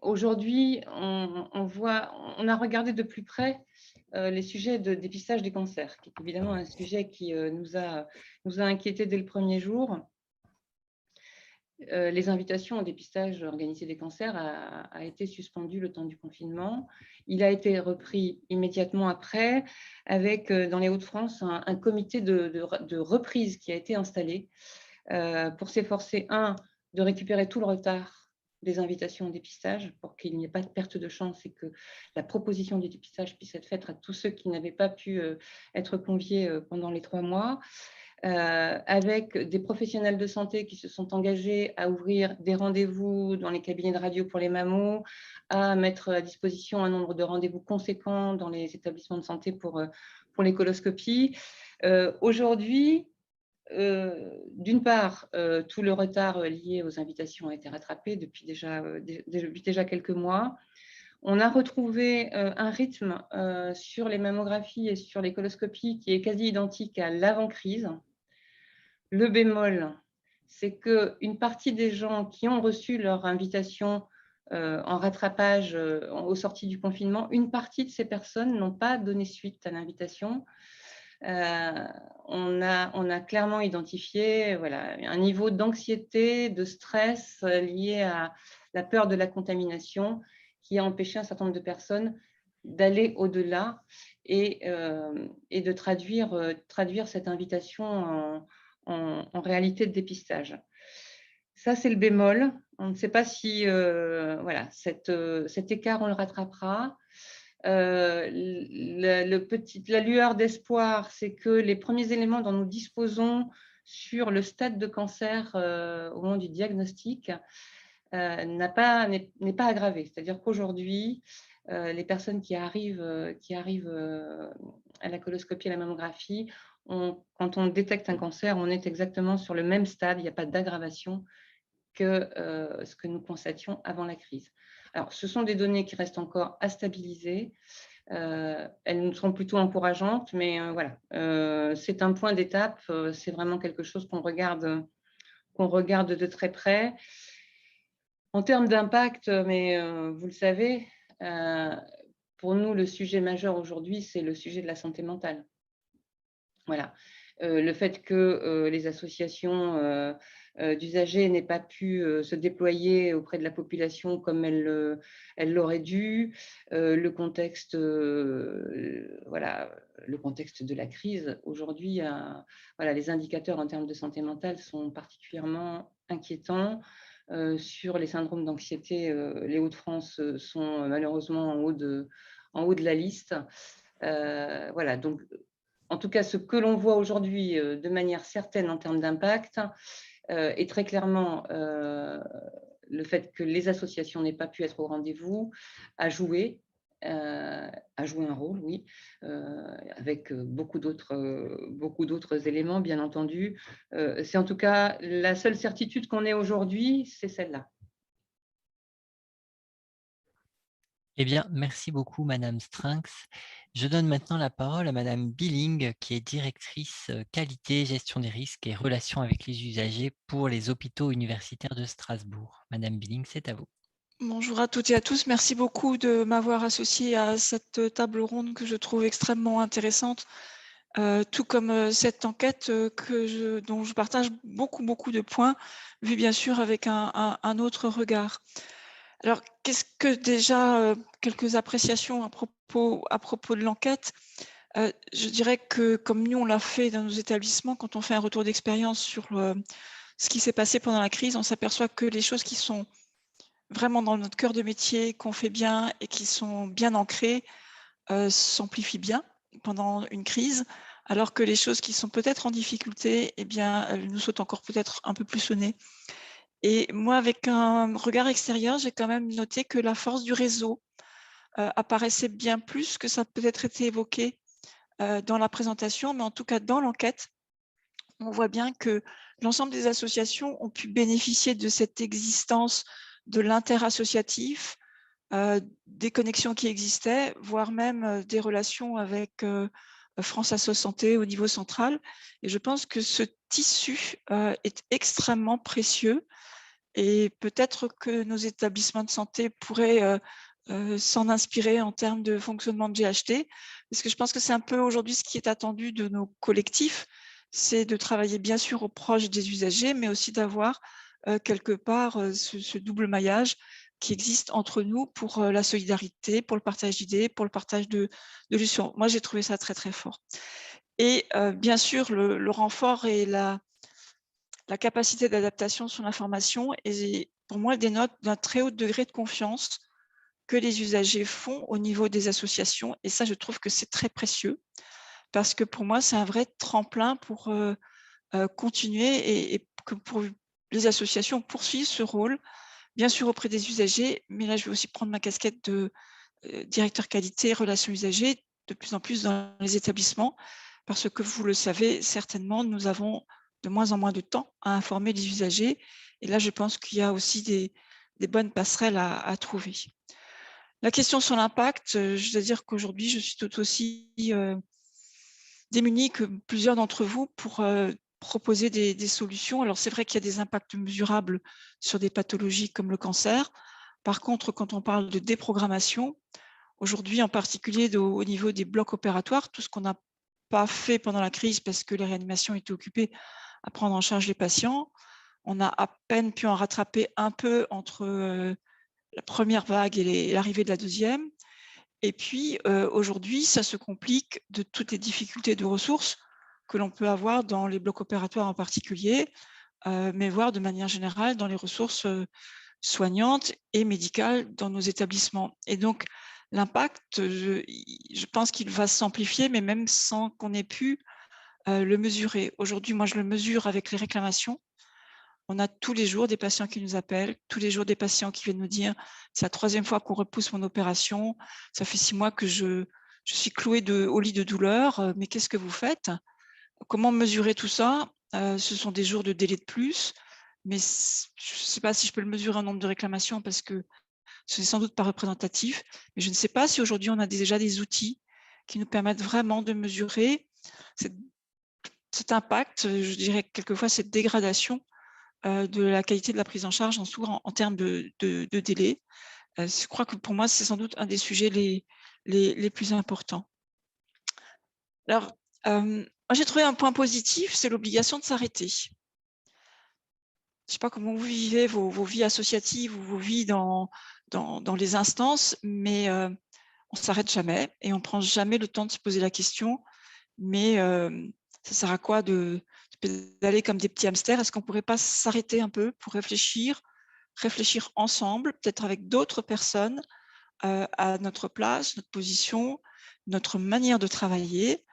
Aujourd'hui, on a regardé de plus près les sujets de dépistage des cancers, qui est évidemment un sujet qui nous a inquiétés dès le premier jour. Les invitations au dépistage organisé des cancers a été suspendu le temps du confinement. Il a été repris immédiatement après, avec dans les Hauts-de-France un comité de reprise qui a été installé pour s'efforcer, de récupérer tout le retard des invitations au dépistage pour qu'il n'y ait pas de perte de chance et que la proposition du dépistage puisse être faite à tous ceux qui n'avaient pas pu être conviés pendant les 3 mois. Avec des professionnels de santé qui se sont engagés à ouvrir des rendez-vous dans les cabinets de radio pour les mammos, à mettre à disposition un nombre de rendez-vous conséquents dans les établissements de santé pour les coloscopies. Aujourd'hui, d'une part, tout le retard lié aux invitations a été rattrapé depuis déjà quelques mois. On a retrouvé un rythme sur les mammographies et sur les coloscopies qui est quasi identique à l'avant-crise. Le bémol, c'est qu'une partie des gens qui ont reçu leur invitation en rattrapage aux sorties du confinement, une partie de ces personnes n'ont pas donné suite à l'invitation. On a clairement identifié un niveau d'anxiété, de stress lié à la peur de la contamination qui a empêché un certain nombre de personnes d'aller au-delà et de traduire cette invitation en réalité de dépistage. Ça, c'est le bémol. On ne sait pas si cet écart, on le rattrapera. La lueur d'espoir, c'est que les premiers éléments dont nous disposons sur le stade de cancer au moment du diagnostic n'est pas aggravé. C'est-à-dire qu'aujourd'hui, les personnes qui arrivent la coloscopie et la mammographie, quand on détecte un cancer, on est exactement sur le même stade, il n'y a pas d'aggravation que ce que nous constations avant la crise. Alors, ce sont des données qui restent encore à stabiliser. Elles nous seront plutôt encourageantes, mais voilà, c'est un point d'étape, c'est vraiment quelque chose qu'on regarde de très près. En termes d'impact, mais vous le savez, pour nous, le sujet majeur aujourd'hui, c'est le sujet de la santé mentale. Voilà. Le fait que les associations d'usagers n'aient pas pu se déployer auprès de la population comme elles l'auraient dû, le contexte de la crise aujourd'hui, voilà, les indicateurs en termes de santé mentale sont particulièrement inquiétants. Sur les syndromes d'anxiété, les Hauts-de-France sont malheureusement en haut de la liste. Voilà, donc en tout cas, ce que l'on voit aujourd'hui de manière certaine en termes d'impact est très clairement le fait que les associations n'aient pas pu être au rendez-vous a joué un rôle, oui, avec beaucoup d'autres éléments, bien entendu. C'est en tout cas la seule certitude qu'on ait aujourd'hui, c'est celle-là. Eh bien, merci beaucoup, Madame Strynx. Je donne maintenant la parole à Madame Billing, qui est directrice qualité, gestion des risques et relations avec les usagers pour les hôpitaux universitaires de Strasbourg. Madame Billing, c'est à vous. Bonjour à toutes et à tous. Merci beaucoup de m'avoir associée à cette table ronde que je trouve extrêmement intéressante, tout comme cette enquête dont je partage beaucoup de points, vu bien sûr avec un autre regard. Alors, qu'est-ce que déjà quelques appréciations à propos de l'enquête. Je dirais que comme nous, on l'a fait dans nos établissements, quand on fait un retour d'expérience sur ce qui s'est passé pendant la crise, on s'aperçoit que les choses qui sont vraiment dans notre cœur de métier, qu'on fait bien et qui sont bien ancrées, s'amplifient bien pendant une crise, alors que les choses qui sont peut-être en difficulté, eh bien, elles nous sautent encore peut-être un peu plus au nez. Et moi, avec un regard extérieur, j'ai quand même noté que la force du réseau apparaissait bien plus que ça a peut-être été évoqué dans la présentation, mais en tout cas dans l'enquête, on voit bien que l'ensemble des associations ont pu bénéficier de cette existence de l'interassociatif, des connexions qui existaient, voire même des relations avec France Asso Santé au niveau central. Et je pense que ce tissu est extrêmement précieux. Et peut-être que nos établissements de santé pourraient s'en inspirer en termes de fonctionnement de GHT, parce que je pense que c'est un peu aujourd'hui ce qui est attendu de nos collectifs, c'est de travailler bien sûr aux proches des usagers, mais aussi d'avoir quelque part ce double maillage qui existe entre nous pour la solidarité, pour le partage d'idées, pour le partage de solutions. Moi, j'ai trouvé ça très, très fort. Et bien sûr, le renfort et la capacité d'adaptation sur l'information est pour moi dénote d'un très haut degré de confiance que les usagers font au niveau des associations. Et ça, je trouve que c'est très précieux parce que pour moi, c'est un vrai tremplin pour continuer et que pour les associations poursuivent ce rôle, bien sûr auprès des usagers, mais là, je vais aussi prendre ma casquette de directeur qualité, relations usagers, de plus en plus dans les établissements, parce que vous le savez certainement, nous avons de moins en moins de temps à informer les usagers. Et là, je pense qu'il y a aussi des bonnes passerelles à trouver. La question sur l'impact, je dois dire qu'aujourd'hui, je suis tout aussi démunie que plusieurs d'entre vous pour proposer des solutions. Alors, c'est vrai qu'il y a des impacts mesurables sur des pathologies comme le cancer. Par contre, quand on parle de déprogrammation, aujourd'hui, en particulier au niveau des blocs opératoires, tout ce qu'on n'a pas fait pendant la crise parce que les réanimations étaient occupées à prendre en charge les patients, on a à peine pu en rattraper un peu entre la première vague et l'arrivée de la deuxième. Et puis, aujourd'hui, ça se complique de toutes les difficultés de ressources que l'on peut avoir dans les blocs opératoires en particulier, mais voire de manière générale dans les ressources soignantes et médicales dans nos établissements. Et donc, l'impact, je pense qu'il va s'amplifier, mais même sans qu'on ait pu le mesurer. Aujourd'hui, moi, je le mesure avec les réclamations. On a tous les jours des patients qui nous appellent, tous les jours des patients qui viennent nous dire « c'est la 3e fois qu'on repousse mon opération, ça fait 6 mois que je je suis clouée au lit de douleur, mais qu'est-ce que vous faites? Comment mesurer tout ça? Ce sont des jours de délai de plus, mais je ne sais pas si je peux le mesurer en nombre de réclamations parce que ce n'est sans doute pas représentatif, mais je ne sais pas si aujourd'hui on a déjà des outils qui nous permettent vraiment de mesurer cet impact, je dirais quelquefois cette dégradation de la qualité de la prise en charge en termes de délai. Je crois que pour moi, c'est sans doute un des sujets les plus importants. Alors, moi, j'ai trouvé un point positif, c'est l'obligation de s'arrêter. Je ne sais pas comment vous vivez vos vies associatives ou vos vies dans les instances, mais on ne s'arrête jamais et on ne prend jamais le temps de se poser la question, mais ça sert à quoi de pédaler comme des petits hamsters? Est-ce qu'on ne pourrait pas s'arrêter un peu pour réfléchir ensemble, peut-être avec d'autres personnes, à notre place, notre position, notre manière de travailler,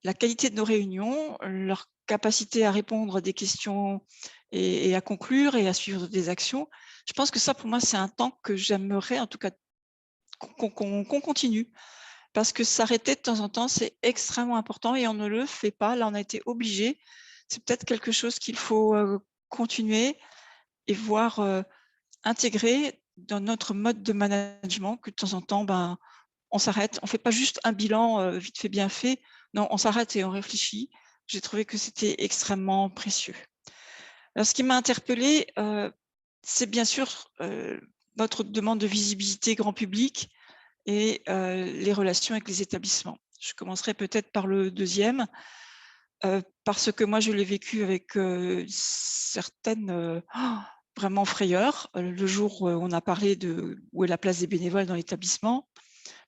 la qualité de nos réunions, leur capacité à répondre à des questions et à conclure et à suivre des actions. Je pense que ça, pour moi, c'est un temps que j'aimerais en tout cas qu'on continue. Parce que s'arrêter de temps en temps, c'est extrêmement important et on ne le fait pas. Là, on a été obligé. C'est peut-être quelque chose qu'il faut continuer et voir intégrer dans notre mode de management, que de temps en temps, on s'arrête. On ne fait pas juste un bilan vite fait, bien fait. Non, on s'arrête et on réfléchit. J'ai trouvé que c'était extrêmement précieux. Alors, ce qui m'a interpellée, c'est bien sûr notre demande de visibilité grand public et les relations avec les établissements. Je commencerai peut-être par le deuxième, parce que moi, je l'ai vécu avec certaines vraiment frayeurs. Le jour où on a parlé de où est la place des bénévoles dans l'établissement,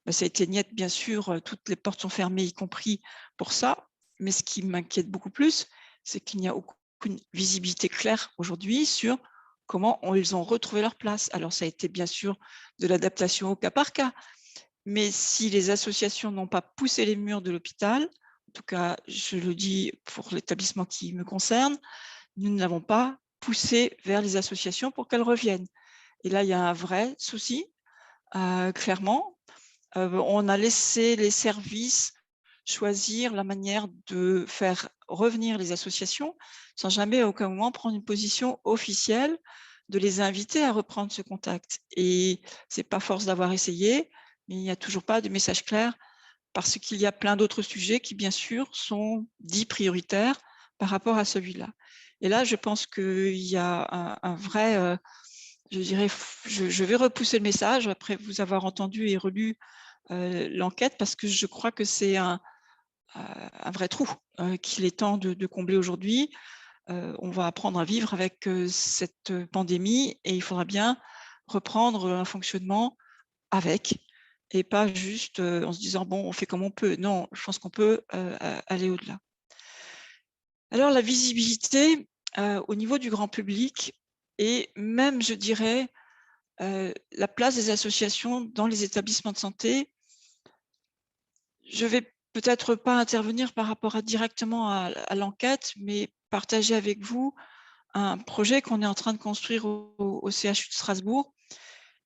ça a été niet, bien sûr, toutes les portes sont fermées, y compris pour ça. Mais ce qui m'inquiète beaucoup plus, c'est qu'il n'y a aucune visibilité claire aujourd'hui sur comment ils ont retrouvé leur place. Alors, ça a été bien sûr de l'adaptation au cas par cas, mais si les associations n'ont pas poussé les murs de l'hôpital, en tout cas, je le dis pour l'établissement qui me concerne, nous ne l'avons pas poussé vers les associations pour qu'elles reviennent. Et là, il y a un vrai souci, clairement. On a laissé les services choisir la manière de faire revenir les associations sans jamais à aucun moment prendre une position officielle de les inviter à reprendre ce contact. Et ce n'est pas force d'avoir essayé, mais il n'y a toujours pas de message clair parce qu'il y a plein d'autres sujets qui, bien sûr, sont dits prioritaires par rapport à celui-là. Et là, je pense qu'il y a un vrai, je dirais, je vais repousser le message après vous avoir entendu et relu l'enquête parce que je crois que c'est un vrai trou qu'il est temps de combler aujourd'hui. On va apprendre à vivre avec cette pandémie et il faudra bien reprendre un fonctionnement avec et pas juste en se disant bon, on fait comme on peut. Non, je pense qu'on peut aller au-delà. Alors la visibilité au niveau du grand public et même, je dirais, la place des associations dans les établissements de santé. Je vais peut-être pas intervenir par rapport directement à l'enquête, mais partager avec vous un projet qu'on est en train de construire au CHU de Strasbourg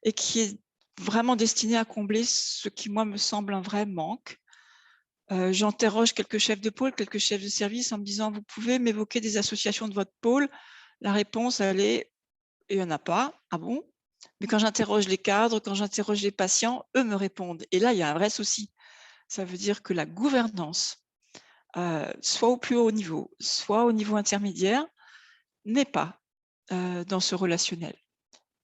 et qui est vraiment destiné à combler ce qui, moi, me semble un vrai manque. J'interroge quelques chefs de pôle, quelques chefs de service en me disant « Vous pouvez m'évoquer des associations de votre pôle ?» La réponse, elle est « Il n'y en a pas. » Ah bon? Mais quand j'interroge les cadres, quand j'interroge les patients, eux me répondent. Et là, il y a un vrai souci. Ça veut dire que la gouvernance, soit au plus haut niveau, soit au niveau intermédiaire, n'est pas dans ce relationnel.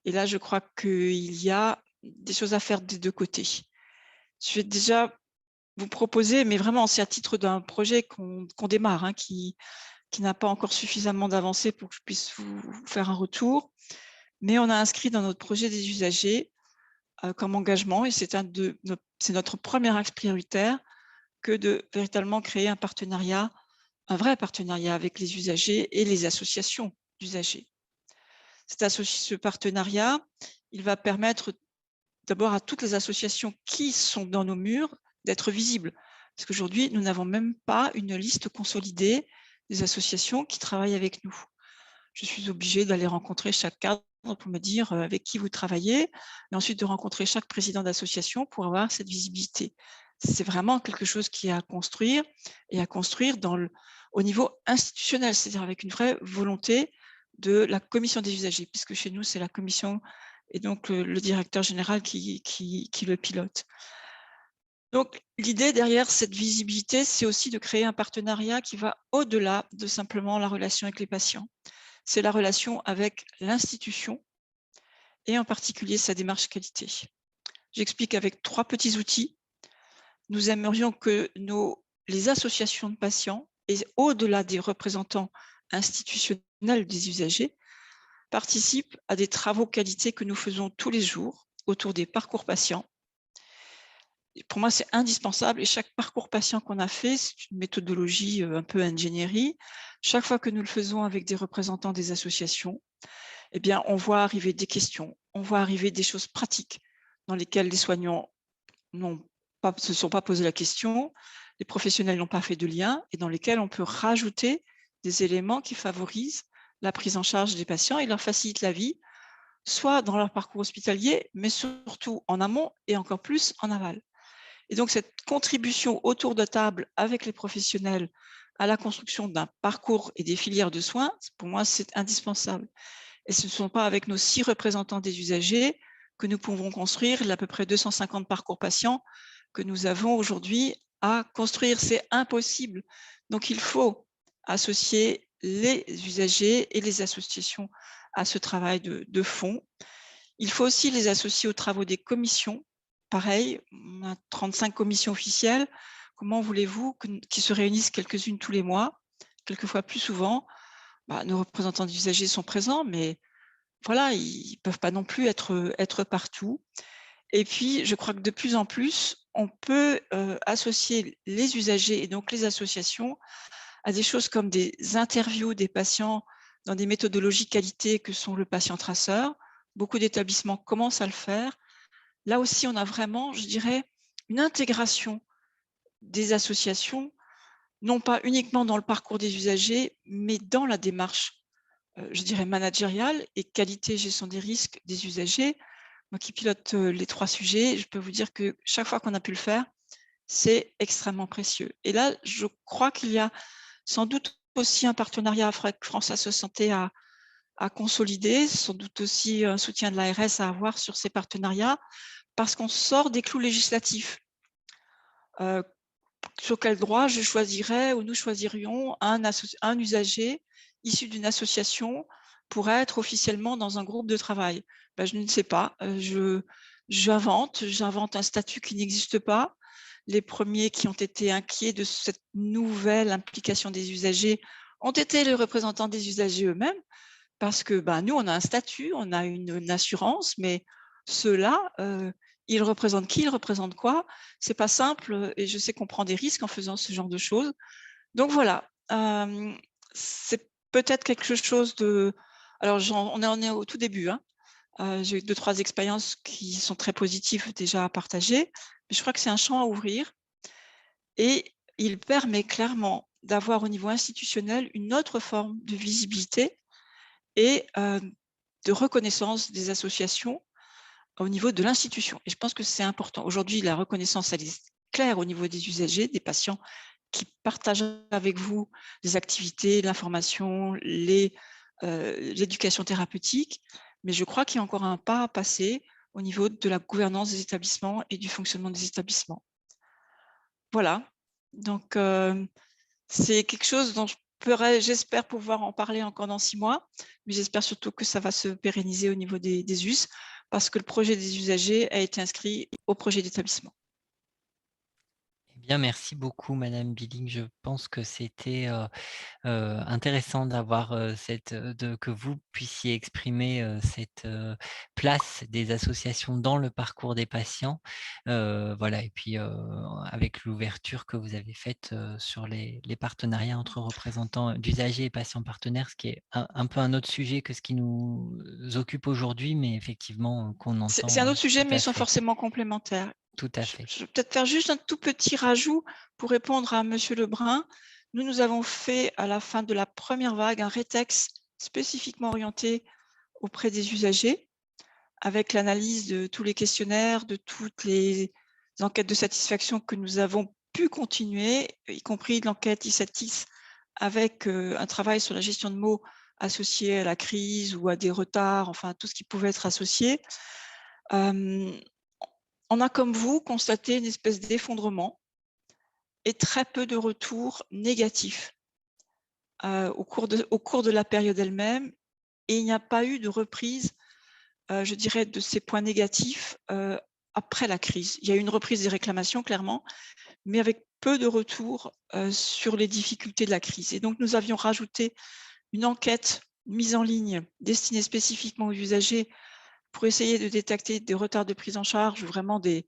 Et là, je crois qu'il y a des choses à faire des deux côtés. Je vais déjà vous proposer, mais vraiment c'est à titre d'un projet qu'on démarre, qui n'a pas encore suffisamment d'avancée pour que je puisse vous faire un retour, mais on a inscrit dans notre projet des usagers comme engagement, et c'est notre premier axe prioritaire, que de véritablement créer un partenariat, un vrai partenariat avec les usagers et les associations d'usagers. Ce partenariat, il va permettre d'abord à toutes les associations qui sont dans nos murs d'être visibles. Parce qu'aujourd'hui, nous n'avons même pas une liste consolidée des associations qui travaillent avec nous. Je suis obligée d'aller rencontrer chaque cadre pour me dire avec qui vous travaillez, et ensuite de rencontrer chaque président d'association pour avoir cette visibilité. C'est vraiment quelque chose qui est à construire et à construire au niveau institutionnel, c'est-à-dire avec une vraie volonté de la commission des usagers, puisque chez nous, c'est la commission et donc le directeur général qui le pilote. Donc, l'idée derrière cette visibilité, c'est aussi de créer un partenariat qui va au-delà de simplement la relation avec les patients. C'est la relation avec l'institution et en particulier sa démarche qualité. J'explique avec 3 petits outils. Nous aimerions que les associations de patients, et au-delà des représentants institutionnels des usagers, participent à des travaux qualité que nous faisons tous les jours autour des parcours patients. Pour moi, c'est indispensable et chaque parcours patient qu'on a fait, c'est une méthodologie un peu ingénierie. Chaque fois que nous le faisons avec des représentants des associations, eh bien, on voit arriver des questions, on voit arriver des choses pratiques dans lesquelles les soignants ne se sont pas posé la question, les professionnels n'ont pas fait de lien et dans lesquels on peut rajouter des éléments qui favorisent la prise en charge des patients et leur facilitent la vie, soit dans leur parcours hospitalier, mais surtout en amont et encore plus en aval. Et donc, cette contribution autour de table avec les professionnels à la construction d'un parcours et des filières de soins, pour moi, c'est indispensable. Et ce ne sont pas avec nos 6 représentants des usagers que nous pouvons construire l'à peu près 250 parcours patients que nous avons aujourd'hui à construire. C'est impossible. Donc, il faut associer les usagers et les associations à ce travail de fond. Il faut aussi les associer aux travaux des commissions. Pareil, on a 35 commissions officielles. Comment voulez-vous qu'ils se réunissent quelques-unes tous les mois, quelquefois plus souvent? Nos représentants des usagers sont présents, mais voilà, ils ne peuvent pas non plus être partout. Et puis, je crois que de plus en plus, on peut associer les usagers et donc les associations à des choses comme des interviews des patients dans des méthodologies qualité que sont le patient traceur. Beaucoup d'établissements commencent à le faire. Là aussi, on a vraiment, je dirais, une intégration des associations, non pas uniquement dans le parcours des usagers, mais dans la démarche, je dirais, managériale et qualité gestion des risques des usagers. Moi qui pilote les 3 sujets, je peux vous dire que chaque fois qu'on a pu le faire, c'est extrêmement précieux. Et là, je crois qu'il y a sans doute aussi un partenariat avec France Asso Santé à consolider, sans doute aussi un soutien de l'ARS à avoir sur ces partenariats, parce qu'on sort des clous législatifs. Sur quel droit je choisirais ou nous choisirions un usager issu d'une association pour être officiellement dans un groupe de travail? Je ne sais pas. J'invente un statut qui n'existe pas. Les premiers qui ont été inquiets de cette nouvelle implication des usagers ont été les représentants des usagers eux-mêmes, parce que nous, on a un statut, on a une assurance, mais ceux-là, ils représentent qui, ils représentent quoi? C'est pas simple et je sais qu'on prend des risques en faisant ce genre de choses. Donc voilà, c'est peut-être quelque chose de… Alors, on en est au tout début. J'ai eu 2-3 expériences qui sont très positives déjà à partager, mais je crois que c'est un champ à ouvrir et il permet clairement d'avoir au niveau institutionnel une autre forme de visibilité et de reconnaissance des associations au niveau de l'institution. Et je pense que c'est important. Aujourd'hui, la reconnaissance, elle est claire au niveau des usagers, des patients qui partagent avec vous les activités, l'information, l'éducation thérapeutique. Mais je crois qu'il y a encore un pas à passer au niveau de la gouvernance des établissements et du fonctionnement des établissements. Voilà. Donc, c'est quelque chose dont j'espère pouvoir en parler encore dans 6 mois, mais j'espère surtout que ça va se pérenniser au niveau des US, parce que le projet des usagers a été inscrit au projet d'établissement. Eh bien, merci beaucoup, Madame Billing. Je pense que c'était intéressant d'avoir que vous puissiez exprimer cette place des associations dans le parcours des patients. Voilà, et puis avec l'ouverture que vous avez faite sur les partenariats entre représentants d'usagers et patients partenaires, ce qui est un peu un autre sujet que ce qui nous occupe aujourd'hui, mais effectivement qu'on entend. C'est un autre sujet, tout mais à ils sont fait. forcément complémentaires. Tout à fait. Je vais peut-être faire juste un tout petit rajout pour répondre à Monsieur Lebrun. Nous avons fait à la fin de la première vague un rétex spécifiquement orienté auprès des usagers, avec l'analyse de tous les questionnaires, de toutes les enquêtes de satisfaction que nous avons pu continuer, y compris l'enquête ISATIS, avec un travail sur la gestion de mots associés à la crise ou à des retards, enfin tout ce qui pouvait être associé. On a, comme vous, constaté une espèce d'effondrement et très peu de retours négatifs au cours de la période elle-même. Et il n'y a pas eu de reprise, je dirais, de ces points négatifs après la crise. Il y a eu une reprise des réclamations, clairement, mais avec peu de retours sur les difficultés de la crise. Et donc, nous avions rajouté une enquête mise en ligne destinée spécifiquement aux usagers pour essayer de détecter des retards de prise en charge ou vraiment des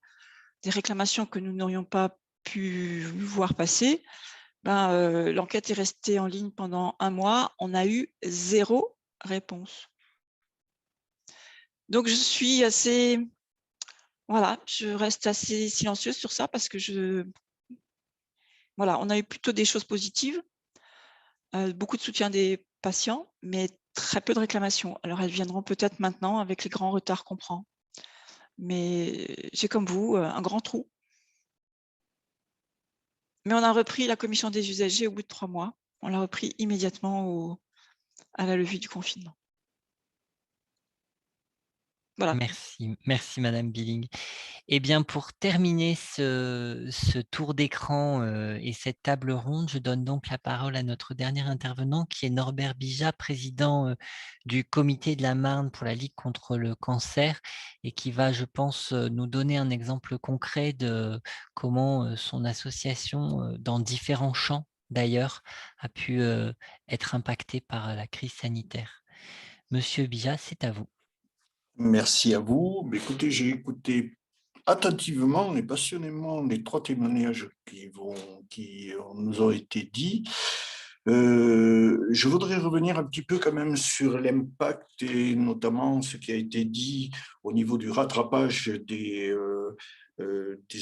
réclamations que nous n'aurions pas pu voir passer. L'enquête est restée en ligne pendant 1 mois. On a eu 0 réponse. Donc, je reste assez silencieuse sur ça parce que on a eu plutôt des choses positives, beaucoup de soutien des patients, mais très peu de réclamations. Alors, elles viendront peut-être maintenant avec les grands retards qu'on prend. Mais j'ai comme vous un grand trou. Mais on a repris la commission des usagers au bout de 3 mois. On l'a repris immédiatement à la levée du confinement. Voilà. Merci Madame Billing. Eh bien, pour terminer ce tour d'écran et cette table ronde, je donne donc la parole à notre dernier intervenant qui est Norbert Bijat, président du comité de la Marne pour la Ligue contre le cancer et qui va, je pense, nous donner un exemple concret de comment son association, dans différents champs d'ailleurs, a pu être impactée par la crise sanitaire. Monsieur Bijat, c'est à vous. Merci à vous. Mais écoutez, j'ai écouté attentivement et passionnément les 3 témoignages qui nous ont été dits. Je voudrais revenir un petit peu quand même sur l'impact et notamment ce qui a été dit au niveau du rattrapage des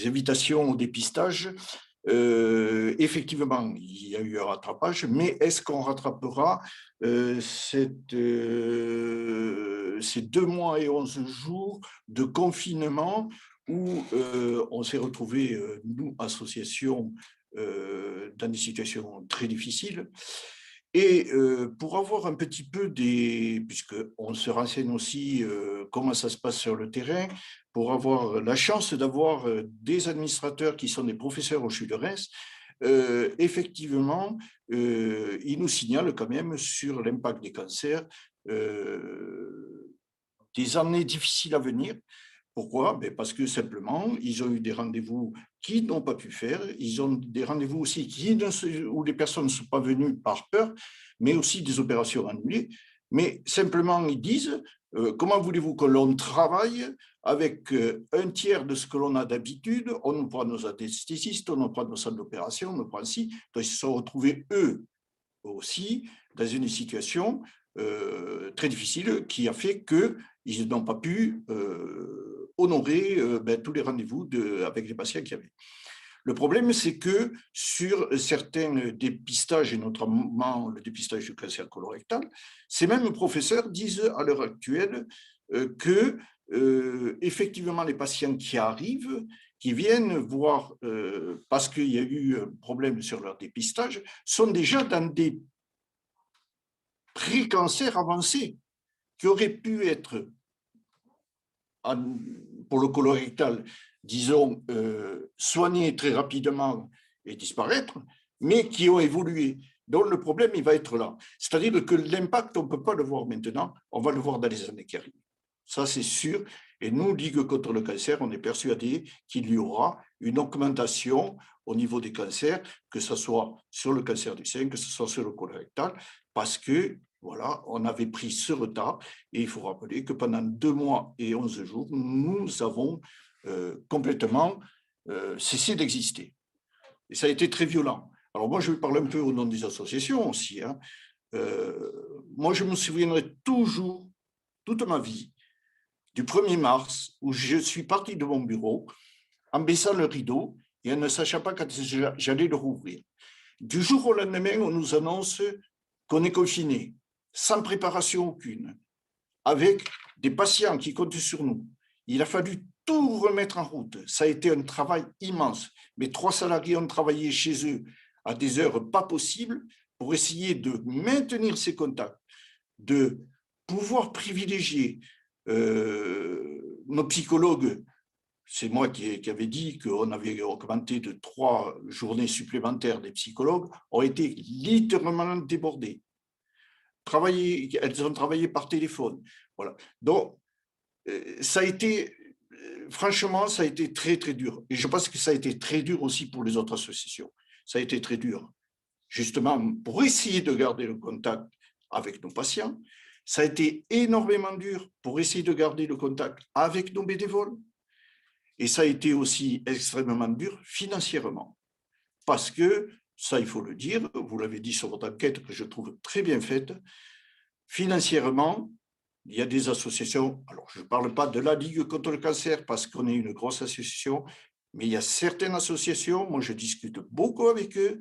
invitations au dépistage. Effectivement, il y a eu un rattrapage, mais est-ce qu'on rattrapera ces 2 mois et 11 jours de confinement où on s'est retrouvés, nous, associations, dans des situations très difficiles. Et pour avoir un petit peu puisqu'on se renseigne aussi comment ça se passe sur le terrain, pour avoir la chance d'avoir des administrateurs qui sont des professeurs au CHU de Reims, effectivement, ils nous signalent quand même sur l'impact des cancers, des années difficiles à venir. Pourquoi? Parce que simplement, ils ont eu des rendez-vous qu'ils n'ont pas pu faire. Ils ont des rendez-vous aussi où les personnes ne sont pas venues par peur, mais aussi des opérations annulées. Mais simplement, ils disent, comment voulez-vous que l'on travaille avec 1/3 de ce que l'on a d'habitude? On nous prend nos anesthésistes, on nous prend nos salles d'opération, on nous prend ci. Donc, ils se sont retrouvés, eux aussi, dans une situation très difficile qui a fait qu'ils n'ont pas pu honorer tous les rendez-vous avec les patients qu'il y avait. Le problème, c'est que sur certains dépistages, et notamment le dépistage du cancer colorectal, ces mêmes professeurs disent à l'heure actuelle que effectivement les patients qui arrivent, qui viennent voir parce qu'il y a eu un problème sur leur dépistage, sont déjà dans des pré-cancers avancés qui auraient pu être, pour le colorectal, disons, soignés très rapidement et disparaître, mais qui ont évolué. Donc, le problème, il va être là. C'est-à-dire que l'impact, on ne peut pas le voir maintenant, on va le voir dans les années qui arrivent. Ça, c'est sûr. Et nous, Ligue contre le cancer, on est persuadés qu'il y aura une augmentation au niveau des cancers, que ce soit sur le cancer du sein, que ce soit sur le colorectal, parce que, voilà, on avait pris ce retard. Et il faut rappeler que pendant 2 mois et 11 jours, nous avons complètement cessé d'exister. Et ça a été très violent. Alors moi, je vais parler un peu au nom des associations aussi. Moi, je me souviendrai toujours, toute ma vie, du 1er mars, où je suis parti de mon bureau en baissant le rideau et en ne sachant pas quand j'allais le rouvrir. Du jour au lendemain, on nous annonce qu'on est confiné, sans préparation aucune, avec des patients qui comptent sur nous. Il a fallu tout remettre en route. Ça a été un travail immense. Mes 3 salariés ont travaillé chez eux à des heures pas possibles pour essayer de maintenir ces contacts, de pouvoir privilégier nos psychologues. C'est moi qui avais dit qu'on avait augmenté de 3 journées supplémentaires des psychologues, ont été littéralement débordés. Elles ont travaillé par téléphone. Voilà. Donc, ça a été, franchement, ça a été très, très dur. Et je pense que ça a été très dur aussi pour les autres associations. Ça a été très dur, justement, pour essayer de garder le contact avec nos patients. Ça a été énormément dur pour essayer de garder le contact avec nos bénévoles. Et ça a été aussi extrêmement dur financièrement. Parce que, ça il faut le dire, vous l'avez dit sur votre enquête que je trouve très bien faite, financièrement, il y a des associations, alors je ne parle pas de la Ligue contre le cancer parce qu'on est une grosse association, mais il y a certaines associations, moi je discute beaucoup avec eux,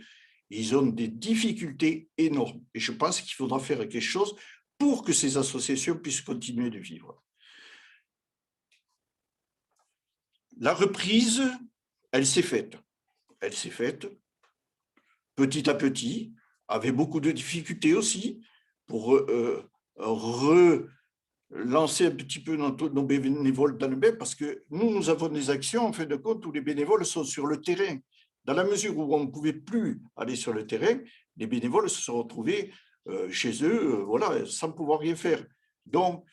ils ont des difficultés énormes. Et je pense qu'il faudra faire quelque chose pour que ces associations puissent continuer de vivre. La reprise, elle s'est faite. Elle s'est faite petit à petit, avec beaucoup de difficultés aussi, pour relancer un petit peu nos bénévoles dans le bain, parce que nous avons des actions, en fin de compte, où les bénévoles sont sur le terrain. Dans la mesure où on ne pouvait plus aller sur le terrain, les bénévoles se sont retrouvés chez eux, voilà, sans pouvoir rien faire. Donc,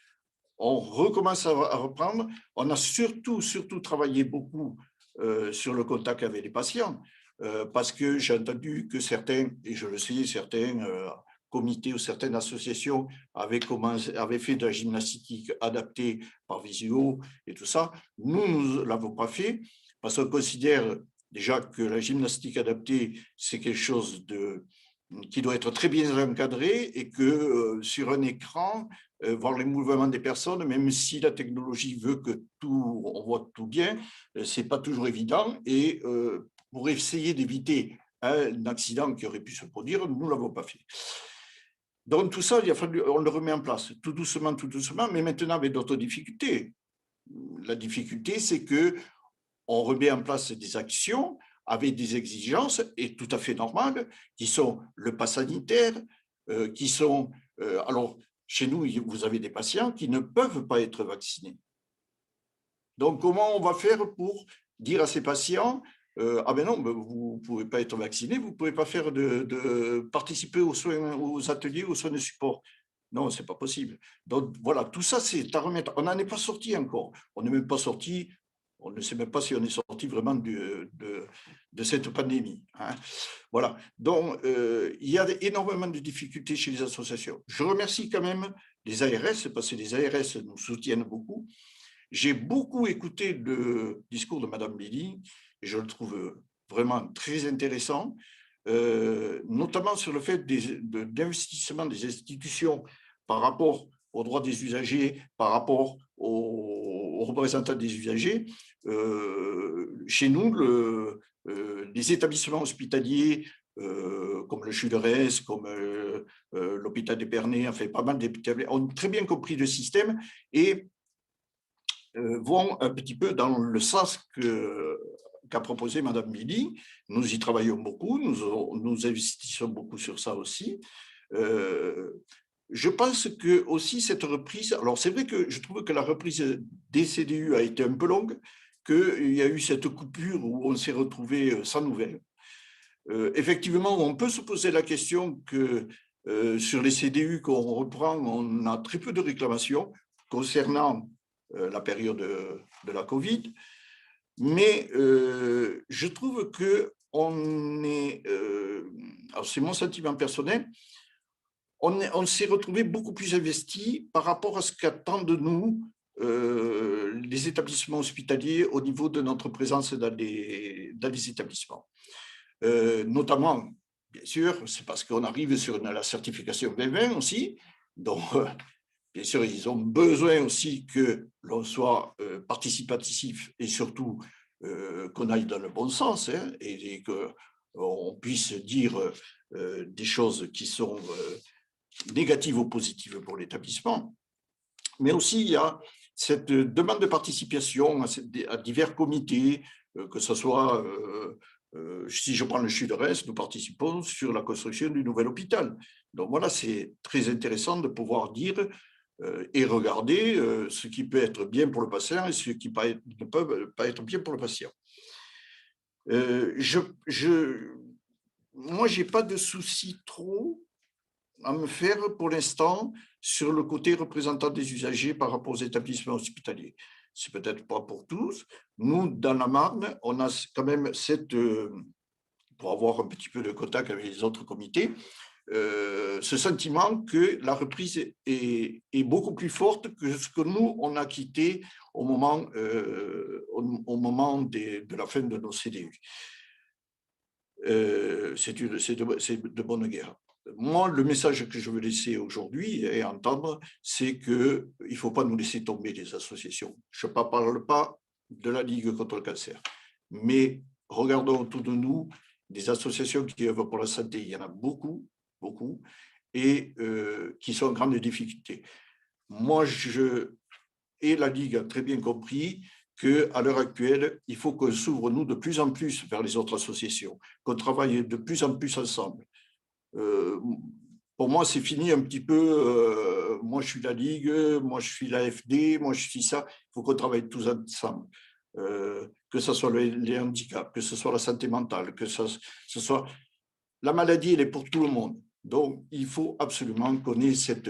on recommence à reprendre. On a surtout travaillé beaucoup sur le contact avec les patients, parce que j'ai entendu que certains, et je le sais, certains comités ou certaines associations avaient fait de la gymnastique adaptée par visio et tout ça. Nous ne l'avons pas fait, parce qu'on considère déjà que la gymnastique adaptée, c'est quelque chose qui doit être très bien encadré et que sur un écran, voir les mouvements des personnes, même si la technologie veut que on voit tout bien, c'est pas toujours évident. Et pour essayer d'éviter un accident qui aurait pu se produire, nous ne l'avons pas fait. Donc tout ça, on le remet en place tout doucement, mais maintenant avec d'autres difficultés. La difficulté, c'est que on remet en place des actions avec des exigences, et tout à fait normales, qui sont le pass sanitaire, qui sont... alors, chez nous, vous avez des patients qui ne peuvent pas être vaccinés. Donc, comment on va faire pour dire à ces patients ah ben non, vous ne pouvez pas être vacciné, vous ne pouvez pas faire participer aux soins, aux ateliers, aux soins de support. Non, ce n'est pas possible. Donc, voilà, tout ça, c'est à remettre. On n'en est pas sorti encore. On n'est même pas sorti... On ne sait même pas si on est sorti vraiment de cette pandémie. Hein. Voilà. Donc, il y a énormément de difficultés chez les associations. Je remercie quand même les ARS, parce que les ARS nous soutiennent beaucoup. J'ai beaucoup écouté le discours de Mme Billy, et je le trouve vraiment très intéressant, notamment sur le fait d'investissement des institutions par rapport aux droits des usagers, par rapport aux représentants des usagers. Chez nous, les établissements hospitaliers comme le CHUDRES, comme l'hôpital d'Épernay, enfin pas mal d'établissements, ont très bien compris le système et vont un petit peu dans le sens qu'a proposé Mme Billy. Nous y travaillons beaucoup, nous investissons beaucoup sur ça aussi. Je pense que aussi cette reprise, alors c'est vrai que je trouve que la reprise des CDU a été un peu longue, qu'il y a eu cette coupure où on s'est retrouvé sans nouvelles. Effectivement, on peut se poser la question que sur les CDU qu'on reprend, on a très peu de réclamations concernant la période de la Covid, mais je trouve que alors c'est mon sentiment personnel, on s'est retrouvé beaucoup plus investi par rapport à ce qu'attendent de nous les établissements hospitaliers au niveau de notre présence dans les établissements. Notamment, bien sûr, c'est parce qu'on arrive sur la certification 2020 aussi, donc bien sûr, ils ont besoin aussi que l'on soit participatif et surtout qu'on aille dans le bon sens, hein, et qu'on puisse dire des choses qui sont négatives ou positives pour l'établissement. Mais aussi, il y a cette demande de participation à divers comités, que ce soit, si je prends le Sud-Est, nous participons sur la construction du nouvel hôpital. Donc voilà, c'est très intéressant de pouvoir dire et regarder ce qui peut être bien pour le patient et ce qui ne peut pas être bien pour le patient. Moi, je n'ai pas de souci trop à me faire pour l'instant sur le côté représentant des usagers par rapport aux établissements hospitaliers. C'est peut-être pas pour tous. Nous, dans la Marne, on a quand même pour avoir un petit peu de contact avec les autres comités, ce sentiment que la reprise est beaucoup plus forte que ce que nous, on a quitté au moment de la fin de nos CDU. C'est de bonne guerre. Moi, le message que je veux laisser aujourd'hui et entendre, c'est qu'il ne faut pas nous laisser tomber les associations. Je ne parle pas de la Ligue contre le cancer, mais regardons autour de nous des associations qui œuvrent pour la santé. Il y en a beaucoup, et qui sont en grande difficulté. Moi, et la Ligue a très bien compris qu'à l'heure actuelle, il faut qu'on s'ouvre, nous, de plus en plus vers les autres associations, qu'on travaille de plus en plus ensemble. Pour moi, c'est fini un petit peu, moi je suis la Ligue, moi je suis l'AFD, moi je suis ça, il faut qu'on travaille tous ensemble. Que ce soit les handicaps, que ce soit la santé mentale, que ce soit... La maladie, elle est pour tout le monde. Donc, il faut absolument qu'on ait cette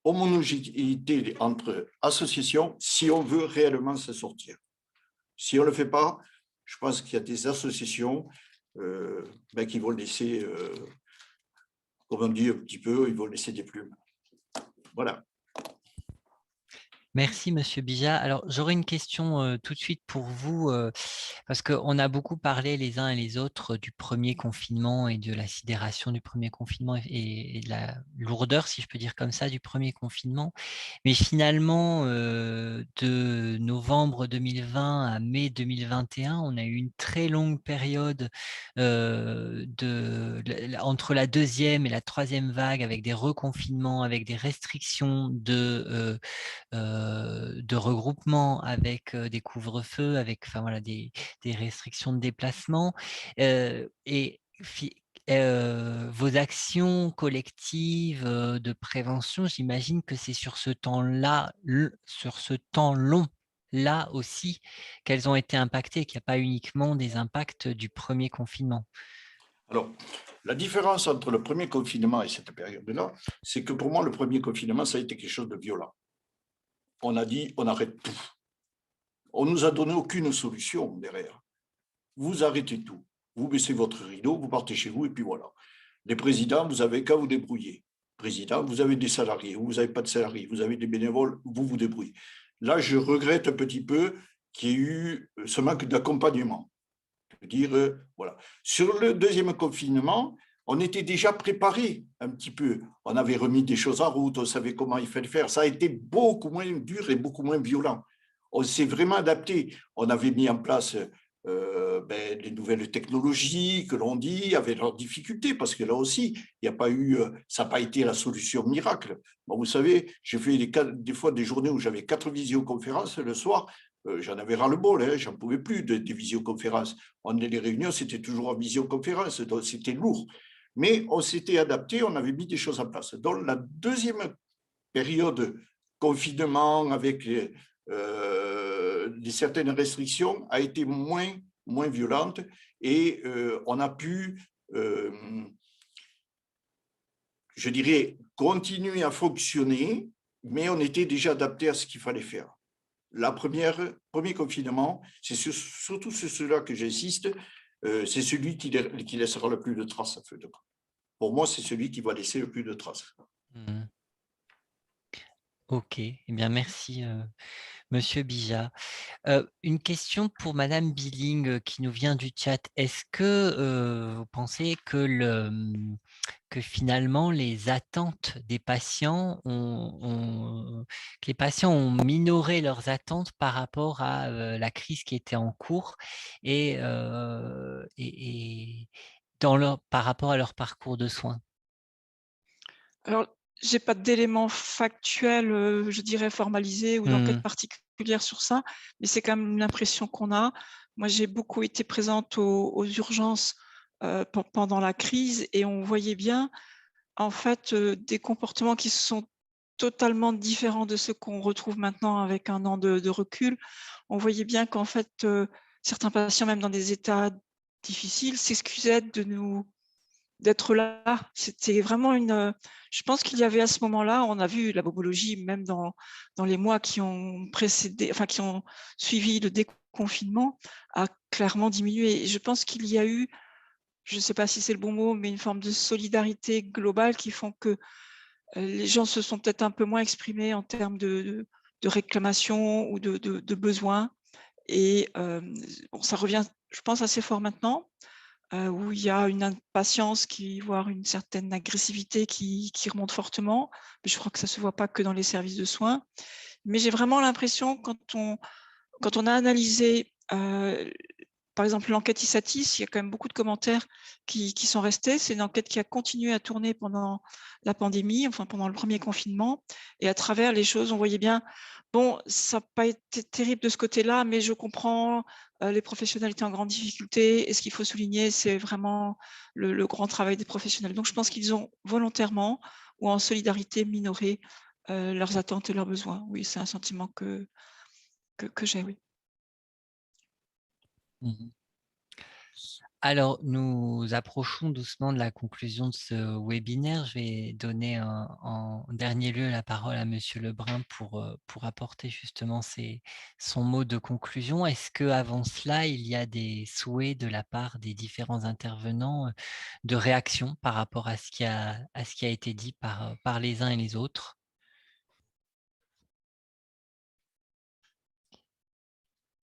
homogénéité entre associations si on veut réellement s'en sortir. Si on ne le fait pas, je pense qu'il y a des associations qui vont laisser, comme on dit un petit peu, ils vont laisser des plumes. Voilà. Merci, Monsieur Bijat. Alors, j'aurais une question tout de suite pour vous, parce qu'on a beaucoup parlé les uns et les autres du premier confinement et de la sidération du premier confinement et de la lourdeur, si je peux dire comme ça, du premier confinement. Mais finalement, de novembre 2020 à mai 2021, on a eu une très longue période entre la deuxième et la troisième vague, avec des reconfinements, avec des restrictions de regroupement, avec des couvre-feux, avec voilà, des restrictions de déplacement. Et vos actions collectives de prévention, j'imagine que c'est sur ce temps-là, sur ce temps long, là aussi, qu'elles ont été impactées, qu'il n'y a pas uniquement des impacts du premier confinement. Alors, la différence entre le premier confinement et cette période-là, c'est que pour moi, le premier confinement, ça a été quelque chose de violent. On a dit, on arrête tout. On ne nous a donné aucune solution derrière. Vous arrêtez tout. Vous baissez votre rideau, vous partez chez vous et puis voilà. Les présidents, vous avez qu'à vous débrouiller. Président, vous avez des salariés, vous n'avez pas de salariés, vous avez des bénévoles, vous vous débrouillez. Là, je regrette un petit peu qu'il y ait eu ce manque d'accompagnement. Voilà. Sur le deuxième confinement, on était déjà préparé un petit peu. On avait remis des choses en route, on savait comment il fallait faire. Ça a été beaucoup moins dur et beaucoup moins violent. On s'est vraiment adapté. On avait mis en place les nouvelles technologies que l'on dit avaient leurs difficultés, parce que là aussi, il n'y a pas eu, ça n'a pas été la solution miracle. Bon, vous savez, j'ai fait des fois des journées où j'avais 4 visioconférences le soir. J'en avais ras-le-bol, hein, j'en pouvais plus des visioconférences. Les réunions, c'était toujours en visioconférence, donc c'était lourd. Mais on s'était adapté, on avait mis des choses en place. Dans la deuxième période confinement avec certaines restrictions a été moins violente et on a pu, je dirais, continuer à fonctionner, mais on était déjà adapté à ce qu'il fallait faire. Premier confinement, c'est surtout sur cela que j'insiste, c'est celui qui laissera le plus de traces à feu de camp. Pour moi, c'est celui qui va laisser le plus de traces. Ok, eh bien merci Monsieur Bijat. Une question pour Madame Billing qui nous vient du chat. Est-ce que vous pensez que finalement les attentes des patients que les patients ont minoré leurs attentes par rapport à la crise qui était en cours et par rapport à leur parcours de soins? Alors, j'ai pas d'éléments factuels, je dirais formalisés ou d'enquête particulière sur ça, mais c'est quand même l'impression qu'on a. Moi, j'ai beaucoup été présente aux urgences pendant la crise et on voyait bien, en fait, des comportements qui sont totalement différents de ceux qu'on retrouve maintenant avec 1 an de recul. On voyait bien qu'en fait, certains patients, même dans des états difficiles, s'excusaient d'être là. C'était vraiment je pense qu'il y avait à ce moment-là, on a vu la bobologie, même dans les mois qui ont précédé, enfin qui ont suivi le déconfinement, a clairement diminué. Et je pense qu'il y a eu, je ne sais pas si c'est le bon mot, mais une forme de solidarité globale qui font que les gens se sont peut-être un peu moins exprimés en termes de réclamations ou de besoins. Et bon, ça revient, je pense, assez fort maintenant. Où il y a une impatience, voire une certaine agressivité qui remonte fortement. Mais je crois que ça ne se voit pas que dans les services de soins. Mais j'ai vraiment l'impression, quand on a analysé, par exemple, l'enquête ISATIS, il y a quand même beaucoup de commentaires qui sont restés. C'est une enquête qui a continué à tourner pendant la pandémie, enfin pendant le premier confinement. Et à travers les choses, on voyait bien, bon, ça n'a pas été terrible de ce côté-là, mais je comprends, les professionnels étaient en grande difficulté. Et ce qu'il faut souligner, c'est vraiment le grand travail des professionnels. Donc, je pense qu'ils ont volontairement ou en solidarité minoré leurs attentes et leurs besoins. Oui, c'est un sentiment que j'ai, oui. Alors, nous approchons doucement de la conclusion de ce webinaire. Je vais donner en dernier lieu la parole à Monsieur Lebrun pour apporter justement son mot de conclusion. Est-ce qu'avant cela, il y a des souhaits de la part des différents intervenants de réaction par rapport à ce qui a été dit par les uns et les autres?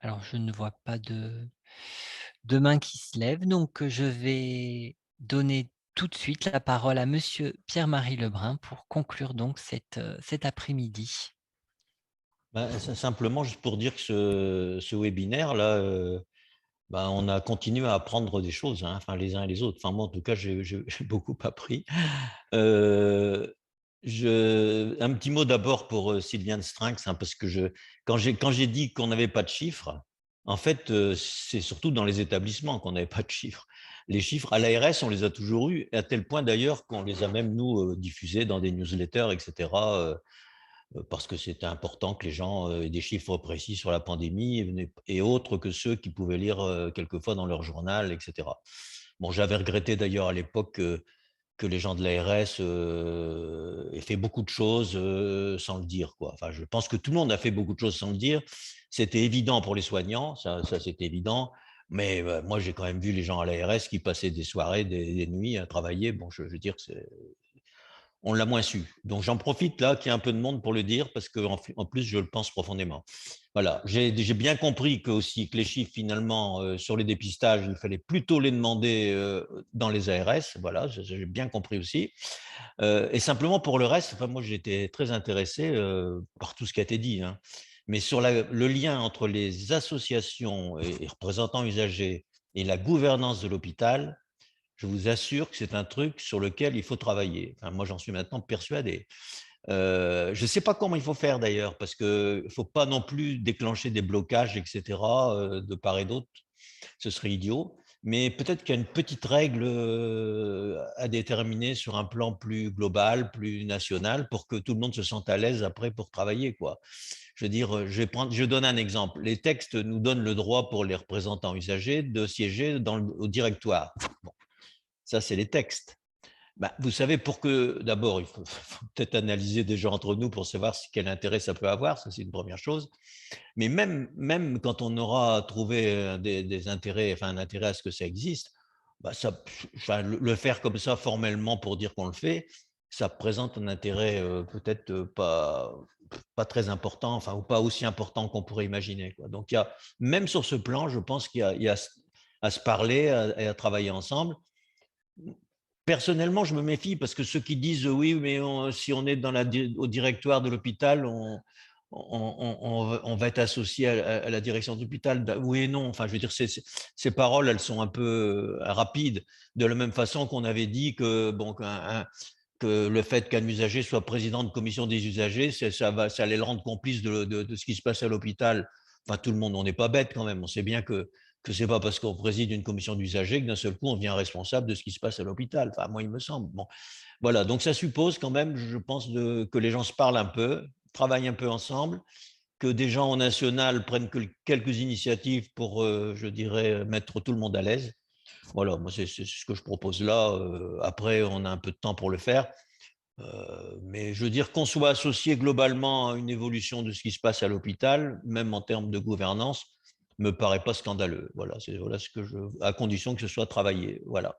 Alors, je ne vois pas de main qui se lève, donc je vais donner tout de suite la parole à Monsieur Pierre-Marie Lebrun pour conclure donc cet après-midi. Simplement, juste pour dire que ce webinaire-là, on a continué à apprendre des choses, hein, enfin, les uns et les autres. Enfin, moi, en tout cas, j'ai beaucoup appris. Un petit mot d'abord pour Sylviane Strinx, hein, parce que quand j'ai dit qu'on n'avait pas de chiffres, en fait, c'est surtout dans les établissements qu'on n'avait pas de chiffres. Les chiffres, à l'ARS, on les a toujours eus, à tel point d'ailleurs qu'on les a même, nous, diffusés dans des newsletters, etc., parce que c'était important que les gens aient des chiffres précis sur la pandémie et autres que ceux qu'ils pouvaient lire quelquefois dans leur journal, etc. Bon, j'avais regretté d'ailleurs à l'époque que les gens de l'ARS aient fait beaucoup de choses sans le dire, quoi. Enfin, je pense que tout le monde a fait beaucoup de choses sans le dire. C'était évident pour les soignants, ça c'était évident. Mais moi, j'ai quand même vu les gens à l'ARS qui passaient des soirées, des nuits à travailler. Bon, je veux dire que on l'a moins su. Donc, j'en profite là qu'il y a un peu de monde pour le dire parce qu'en plus, je le pense profondément. Voilà, j'ai bien compris que les chiffres, finalement, sur les dépistages, il fallait plutôt les demander dans les ARS. Voilà, j'ai bien compris aussi. Et simplement pour le reste, enfin, moi, j'étais très intéressé par tout ce qui a été dit, hein. Mais sur le lien entre les associations et représentants usagers et la gouvernance de l'hôpital, je vous assure que c'est un truc sur lequel il faut travailler. Enfin, moi, j'en suis maintenant persuadé. Je ne sais pas comment il faut faire d'ailleurs, parce qu'il ne faut pas non plus déclencher des blocages, etc., de part et d'autre. Ce serait idiot. Mais peut-être qu'il y a une petite règle à déterminer sur un plan plus global, plus national, pour que tout le monde se sente à l'aise après pour travailler, quoi. Je veux dire, je donne un exemple. Les textes nous donnent le droit pour les représentants usagers de siéger au directoire. Bon. Ça, c'est les textes. Vous savez, d'abord, il faut peut-être analyser déjà entre nous pour savoir quel intérêt ça peut avoir, ça c'est une première chose. Mais même quand on aura trouvé des intérêts, enfin un intérêt à ce que ça existe, le faire comme ça formellement pour dire qu'on le fait, ça présente un intérêt peut-être pas très important, enfin ou pas aussi important qu'on pourrait imaginer, quoi. Donc même sur ce plan, je pense qu'il y a à se parler et à travailler ensemble. Personnellement, je me méfie parce que ceux qui disent oui, mais si on est au directoire de l'hôpital, on va être associé à la direction de l'hôpital. Oui et non. Enfin, je veux dire, ces paroles, elles sont un peu rapides. De la même façon qu'on avait dit que bon, que le fait qu'un usager soit président de commission des usagers, ça allait le rendre complice de ce qui se passe à l'hôpital. Enfin, tout le monde, on n'est pas bête quand même. On sait bien que ce n'est pas parce qu'on préside une commission d'usagers que d'un seul coup, on devient responsable de ce qui se passe à l'hôpital. Enfin, moi, il me semble. Bon. Voilà, donc ça suppose quand même, je pense, que les gens se parlent un peu, travaillent un peu ensemble, que des gens au national prennent quelques initiatives pour, je dirais, mettre tout le monde à l'aise. Voilà, moi, c'est ce que je propose là. Après, on a un peu de temps pour le faire. Mais je veux dire qu'on soit associé globalement à une évolution de ce qui se passe à l'hôpital, même en termes de gouvernance, me paraît pas scandaleux. Voilà, voilà ce que à condition que ce soit travaillé. Voilà.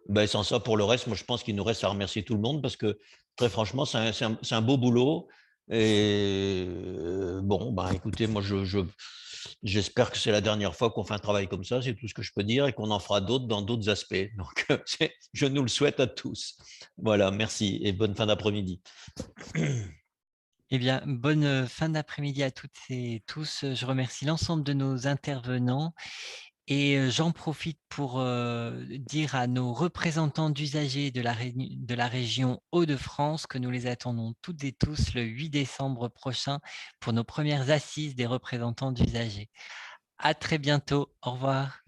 Ben, sans ça, pour le reste, moi, je pense qu'il nous reste à remercier tout le monde parce que, très franchement, c'est un beau boulot. Et bon, ben, écoutez, moi, j'espère que c'est la dernière fois qu'on fait un travail comme ça, c'est tout ce que je peux dire, et qu'on en fera d'autres dans d'autres aspects. Donc, je nous le souhaite à tous. Voilà, merci et bonne fin d'après-midi. Eh bien, bonne fin d'après-midi à toutes et tous. Je remercie l'ensemble de nos intervenants et j'en profite pour dire à nos représentants d'usagers de la région Hauts-de-France que nous les attendons toutes et tous le 8 décembre prochain pour nos premières assises des représentants d'usagers. À très bientôt. Au revoir.